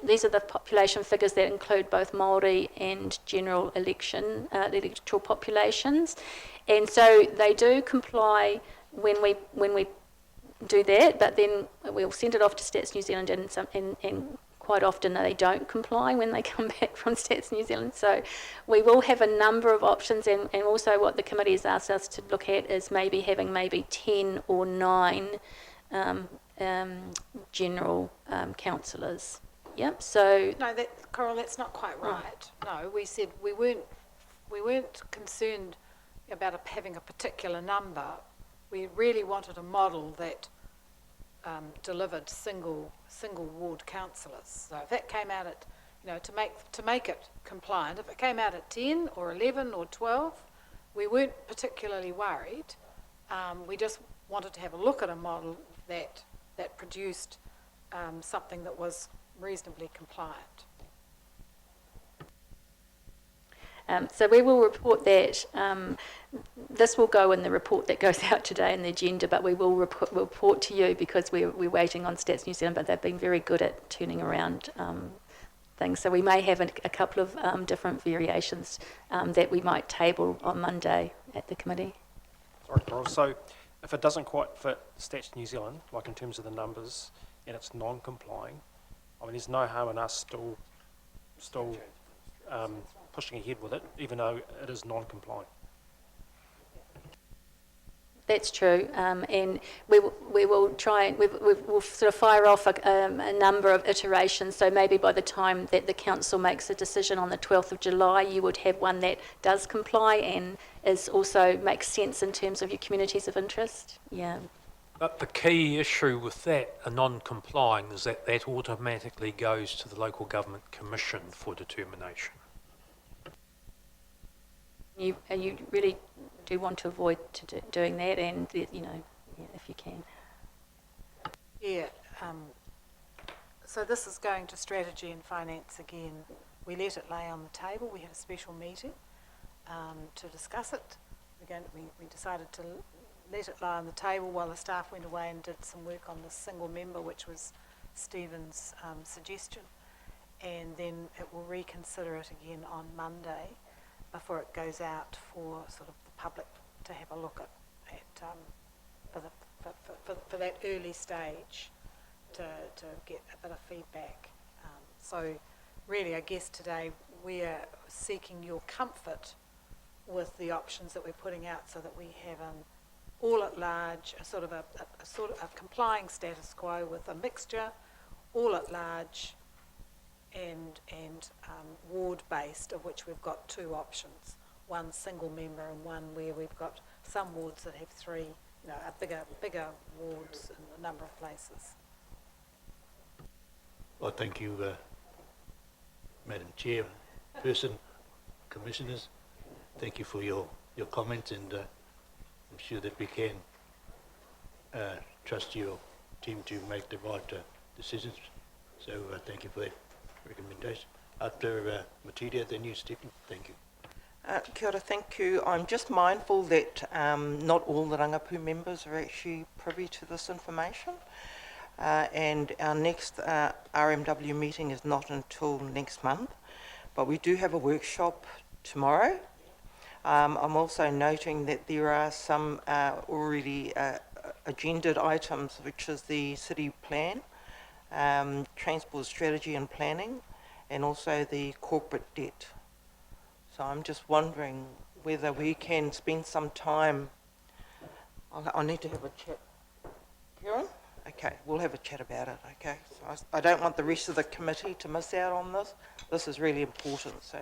These are the population figures that include both Māori and general electoral populations, and so they do comply when we do that. But then we'll send it off to Stats New Zealand, and quite often they don't comply when they come back from Stats New Zealand. So we will have a number of options, and also what the committee has asked us to look at is having 10 or 9 general councillors. Yep. So No, Coral, that's not quite right. No, we said we weren't concerned about having a particular number. We really wanted a model that delivered single ward councillors. So if that came out at, to make it compliant, if it came out at 10 or 11 or 12, we weren't particularly worried. We just wanted to have a look at a model that produced something that was reasonably compliant. So we will report that. This will go in the report that goes out today in the agenda, but we will report to you because we're waiting on Stats New Zealand, but they've been very good at turning around things. So we may have a couple of different variations that we might table on Monday at the committee. Sorry, Carol. So if it doesn't quite fit Stats New Zealand, like in terms of the numbers, and it's non-complying, there's no harm in us still pushing ahead with it, even though it is non-compliant. That's true, and we will try and we'll sort of fire off a number of iterations. So maybe by the time that the council makes a decision on the 12th of July, you would have one that does comply and also makes sense in terms of your communities of interest. Yeah. But the key issue with that, a non-complying, is that automatically goes to the local government commission for determination. You really do want to avoid doing that, and if you can. Yeah. So this is going to strategy and finance again. We let it lay on the table. We had a special meeting to discuss it. We decided to let it lie on the table while the staff went away and did some work on the single member, which was Stephen's suggestion, and then it will reconsider it again on Monday before it goes out for sort of the public to have a look at for that early stage to get a bit of feedback. So really, I guess today we're seeking your comfort with the options that we're putting out, so that we have an all at large, a sort of a complying status quo with a mixture, all at large, and ward based, of which we've got 2 options: one single member and one where we've got some wards that have 3, a bigger wards in a number of places. Well, thank you, Madam Chairperson, Commissioners. Thank you for your comments, and I'm sure that we can trust your team to make the right decisions. So thank you for that recommendation. After Matiria, then you, Stephen. Thank you. Kia ora, thank you. I'm just mindful that not all the Rangapu members are actually privy to this information, and our next RMW meeting is not until next month, but we do have a workshop tomorrow. I'm also noting that there are some already agendaed items, which is the city plan, transport strategy and planning, and also the corporate debt. So I'm just wondering whether we can spend some time. I need to have a chat. Kieran? Okay, we'll have a chat about it, okay? So I don't want the rest of the committee to miss out on this. This is really important, so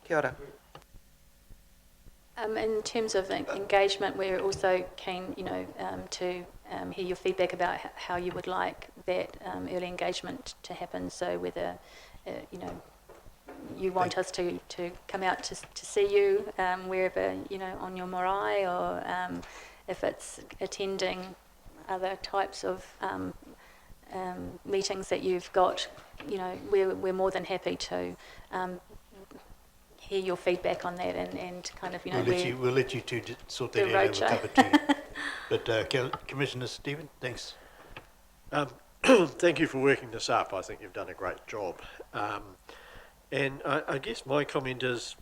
kia ora. In terms of engagement, we're also keen, to hear your feedback about how you would like that early engagement to happen. So whether, you want us to come out to see you wherever, on your marae, or if it's attending other types of meetings that you've got, we're more than happy to hear your feedback on that and kind of, We'll let you two sort that the out over roadshow. cup of tea. But Commissioner Stephen, thanks. Thank you for working this up. I think you've done a great job. And I guess my comment is,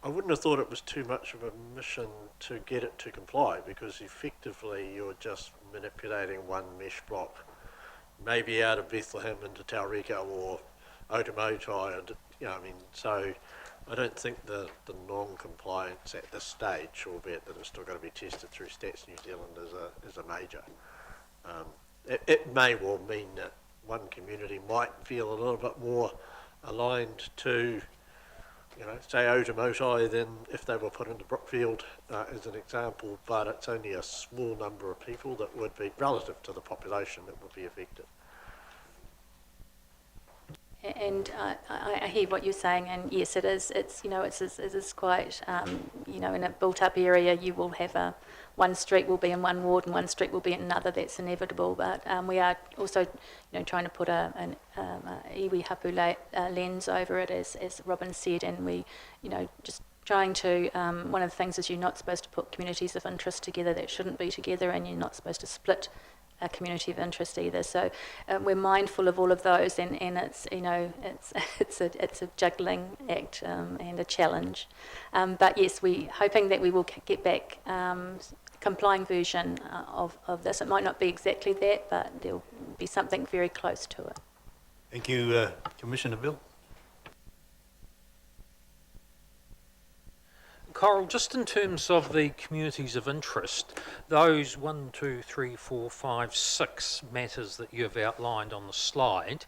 I wouldn't have thought it was too much of a mission to get it to comply, because effectively you're just manipulating one mesh block, maybe out of Bethlehem into Taurika or Otamotai, and so I don't think the non-compliance at this stage, albeit that it's still going to be tested through Stats New Zealand, is a major. It may well mean that one community might feel a little bit more aligned to, say Otamotai than if they were put into Brookfield, as an example, but it's only a small number of people that would be, relative to the population, that would be affected. And I hear what you're saying, and yes, it is. It is quite, in a built-up area, you will have one street will be in one ward and one street will be in another. That's inevitable. But we are also, trying to put an iwi hapu lens over it, as Robin said, and we, just trying to. One of the things is you're not supposed to put communities of interest together that shouldn't be together, and you're not supposed to split a community of interest either. So we're mindful of all of those, and it's it's a juggling act and a challenge. But yes, we hoping that we will get back complying version of this. It might not be exactly that, but there'll be something very close to it. Thank you, Commissioner Bill. Coral, just in terms of the communities of interest, those 1, 2, 3, 4, 5, 6 matters that you've outlined on the slide,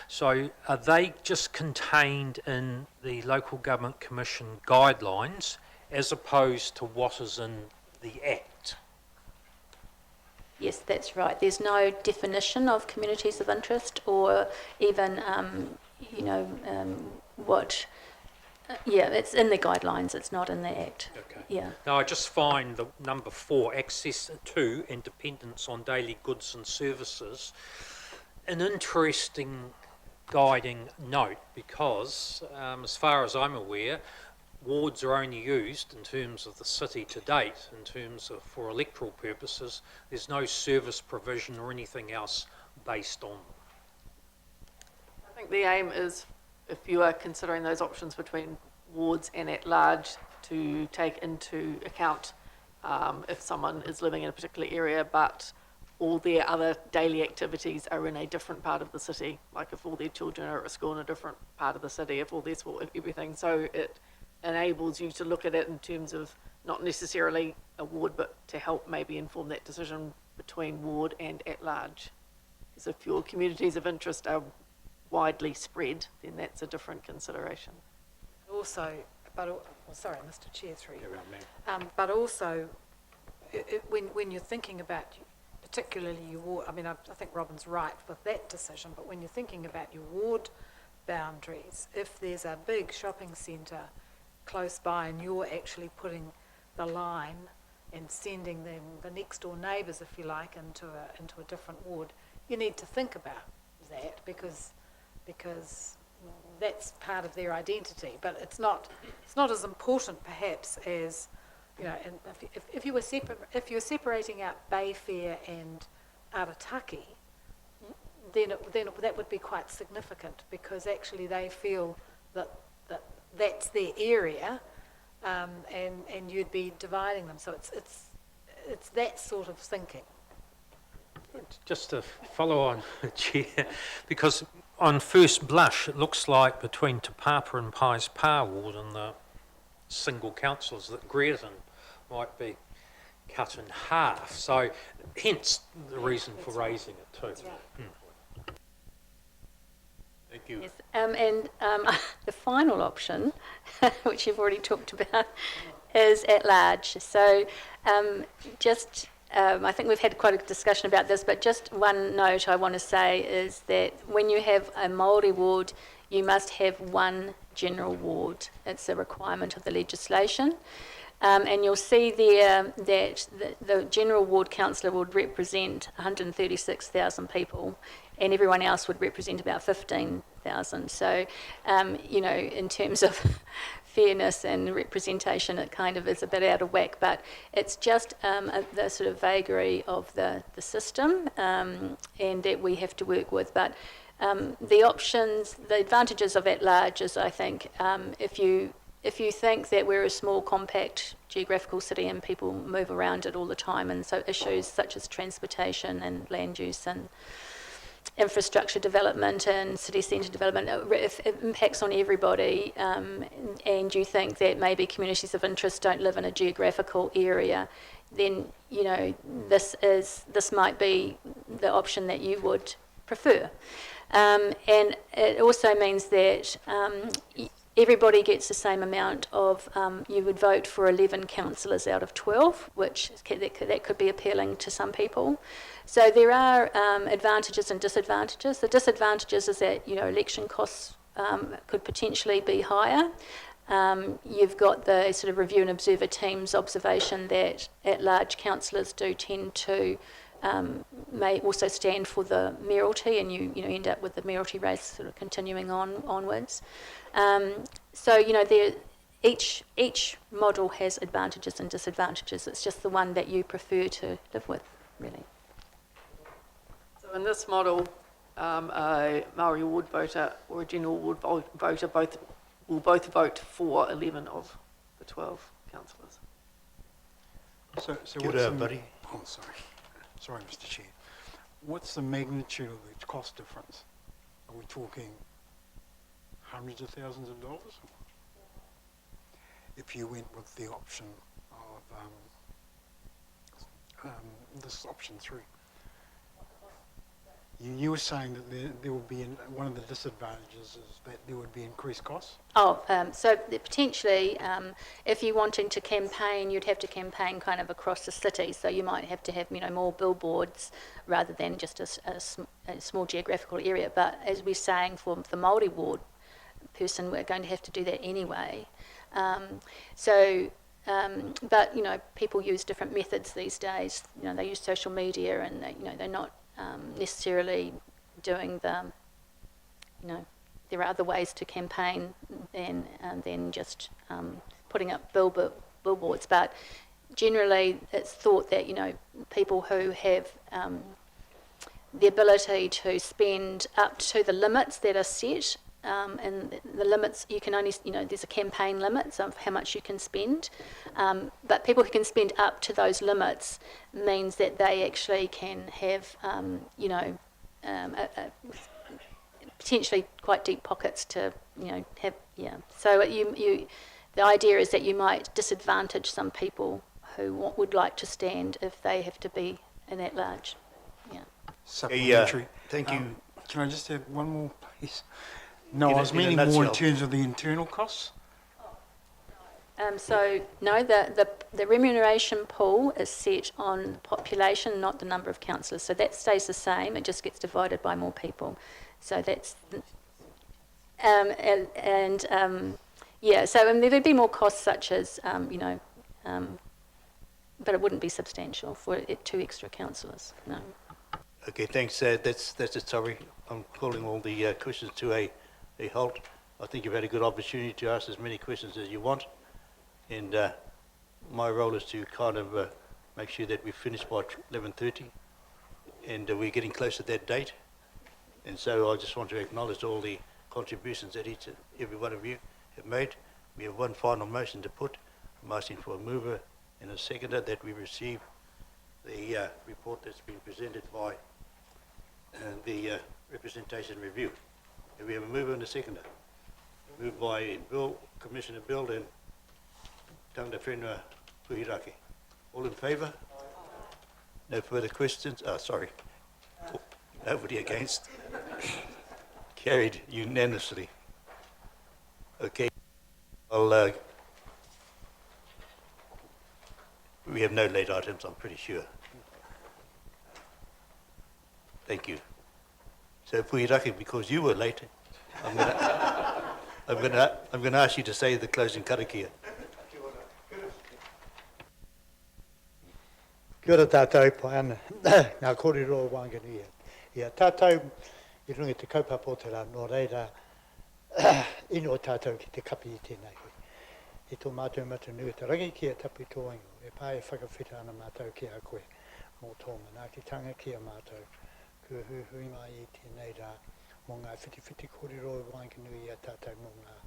so are they just contained in the Local Government Commission guidelines as opposed to what is in the Act? Yes, that's right. There's no definition of communities of interest, or even, what... yeah, it's in the guidelines, it's not in the Act. Okay. Yeah. Now, I just find the number 4, access to and dependence on daily goods and services, an interesting guiding note, because as far as I'm aware, wards are only used in terms of the city to date, in terms of for electoral purposes. There's no service provision or anything else based on them. I think the aim is, if you are considering those options between wards and at large, to take into account if someone is living in a particular area but all their other daily activities are in a different part of the city, like if all their children are at school in a different part of the city, if all their sport, everything. So it enables you to look at it in terms of not necessarily a ward, but to help maybe inform that decision between ward and at large. Because if your communities of interest are widely spread, then that's a different consideration. Also, sorry, Mr. Chair, through you. But also, when you're thinking about, particularly your ward, I think Robin's right with that decision, but when you're thinking about your ward boundaries, if there's a big shopping centre close by and you're actually putting the line and sending them, the next door neighbours, if you like, into a different ward, you need to think about that, because that's part of their identity. But it's not as important perhaps as, and if you're separating out Bayfair and Arataki, then that would be quite significant, because actually they feel that that's their area, and you'd be dividing them. So it's that sort of thinking. Just to follow on, Chair, because on first blush it looks like between Te Papa and Pies Pa ward and the single councillors that Greerton might be cut in half. So hence the reason for raising it too. That's right. Thank you. Yes, and the final option, which you've already talked about, is at large. So I think we've had quite a discussion about this, but just one note I want to say is that when you have a Māori ward, you must have one general ward. It's a requirement of the legislation. And you'll see there that the general ward councillor would represent 136,000 people, and everyone else would represent about 15,000. So, in terms of fairness and representation, it kind of is a bit out of whack, but it's just the sort of vagary of the system, and that we have to work with. But the options, the advantages of at large is, I think, if you think that we're a small, compact geographical city and people move around it all the time, and so issues such as transportation and land use and infrastructure development and city centre development, if it impacts on everybody, and you think that maybe communities of interest don't live in a geographical area, then this might be the option that you would prefer. And it also means that everybody gets the same amount of, you would vote for 11 councillors out of 12, which that could be appealing to some people. So there are advantages and disadvantages. The disadvantages is that, election costs could potentially be higher. You've got the sort of review and observer team's observation that at-large councillors do tend to may also stand for the mayoralty, and you end up with the mayoralty race sort of continuing onwards. Each model has advantages and disadvantages. It's just the one that you prefer to live with, really. So in this model, a Māori ward voter or a general ward voter will both vote for 11 of the 12 councillors. So Kia what's ora, buddy. Oh, sorry, Mr. Chair. What's the magnitude of the cost difference? Are we talking hundreds of thousands of dollars? If you went with the option of this option 3. You were saying that there would be, one of the disadvantages is that there would be increased costs? So potentially, if you're wanting to campaign, you'd have to campaign kind of across the city. So you might have to have, more billboards rather than just a small geographical area. But as we're saying, for the Māori ward person, we're going to have to do that anyway. But people use different methods these days. They use social media, and they're not necessarily doing there are other ways to campaign than just putting up billboards. But generally, it's thought that people who have the ability to spend up to the limits that are set, and the limits you can only there's a campaign limit of how much you can spend, but people who can spend up to those limits means that they actually can have potentially quite deep pockets to have. So the idea is that you might disadvantage some people who would like to stand if they have to be in at large. Supplementary. Thank you. Can I just have one more, please? No, In I a- was in a meaning more in nutshell. terms of the internal costs. The remuneration pool is set on population, not the number of councillors. So that stays the same. It just gets divided by more people. So that's So there'd be more costs, such as but it wouldn't be substantial for 2 extra councillors. No. Okay, thanks. That's it. Sorry, I'm calling all the questions to a halt. I think you've had a good opportunity to ask as many questions as you want, and my role is to kind of make sure that we finish by 11:30, and we're getting close to that date. And so I just want to acknowledge all the contributions that each and every one of you have made. We have one final motion to put. I'm asking for a mover and a seconder that we receive the report that's been presented by the representation review. And we have a mover and a seconder. Moved by Commissioner Bill and Tangata Whenua Puhirake. All in favour? No further questions? Sorry. Nobody against? Carried unanimously. Okay. I'll We have no late items, I'm pretty sure. Thank you. So Puirake, because you were late, I'm going to ask you to say the closing karakia. Kia ora tātou pai ana, ngā kōrero o Wanganui. Ia tātou, I runga te kaupapa o te rā, nō reira, ino tātou ki te kapi I tēnei hui. I tō mātou nui te rangi ki a tapu tōingo, e pāe whakawhita ana mātou ki a koe, mō tō manaakitanga ki a mātou, kua hui mai I tēnei rā, mō ngā whiti kōrero o Wanganui a tātou mō ngā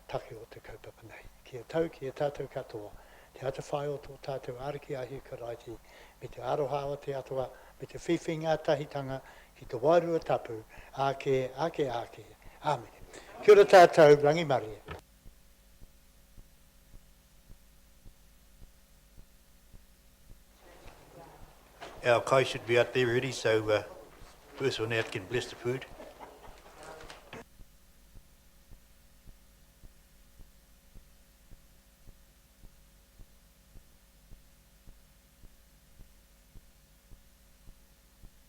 take o te kaupapa nei. Ki a tātou katoa, te ata whai o tō tātou ariki ahi karaiti, me te aroha o te atua, me te whiwhinga tahitanga, ki te wairua tapu, ake. Āmene. Kia ora tātou, rangi Maria. Our kai should be out there ready, so first one out can bless the food.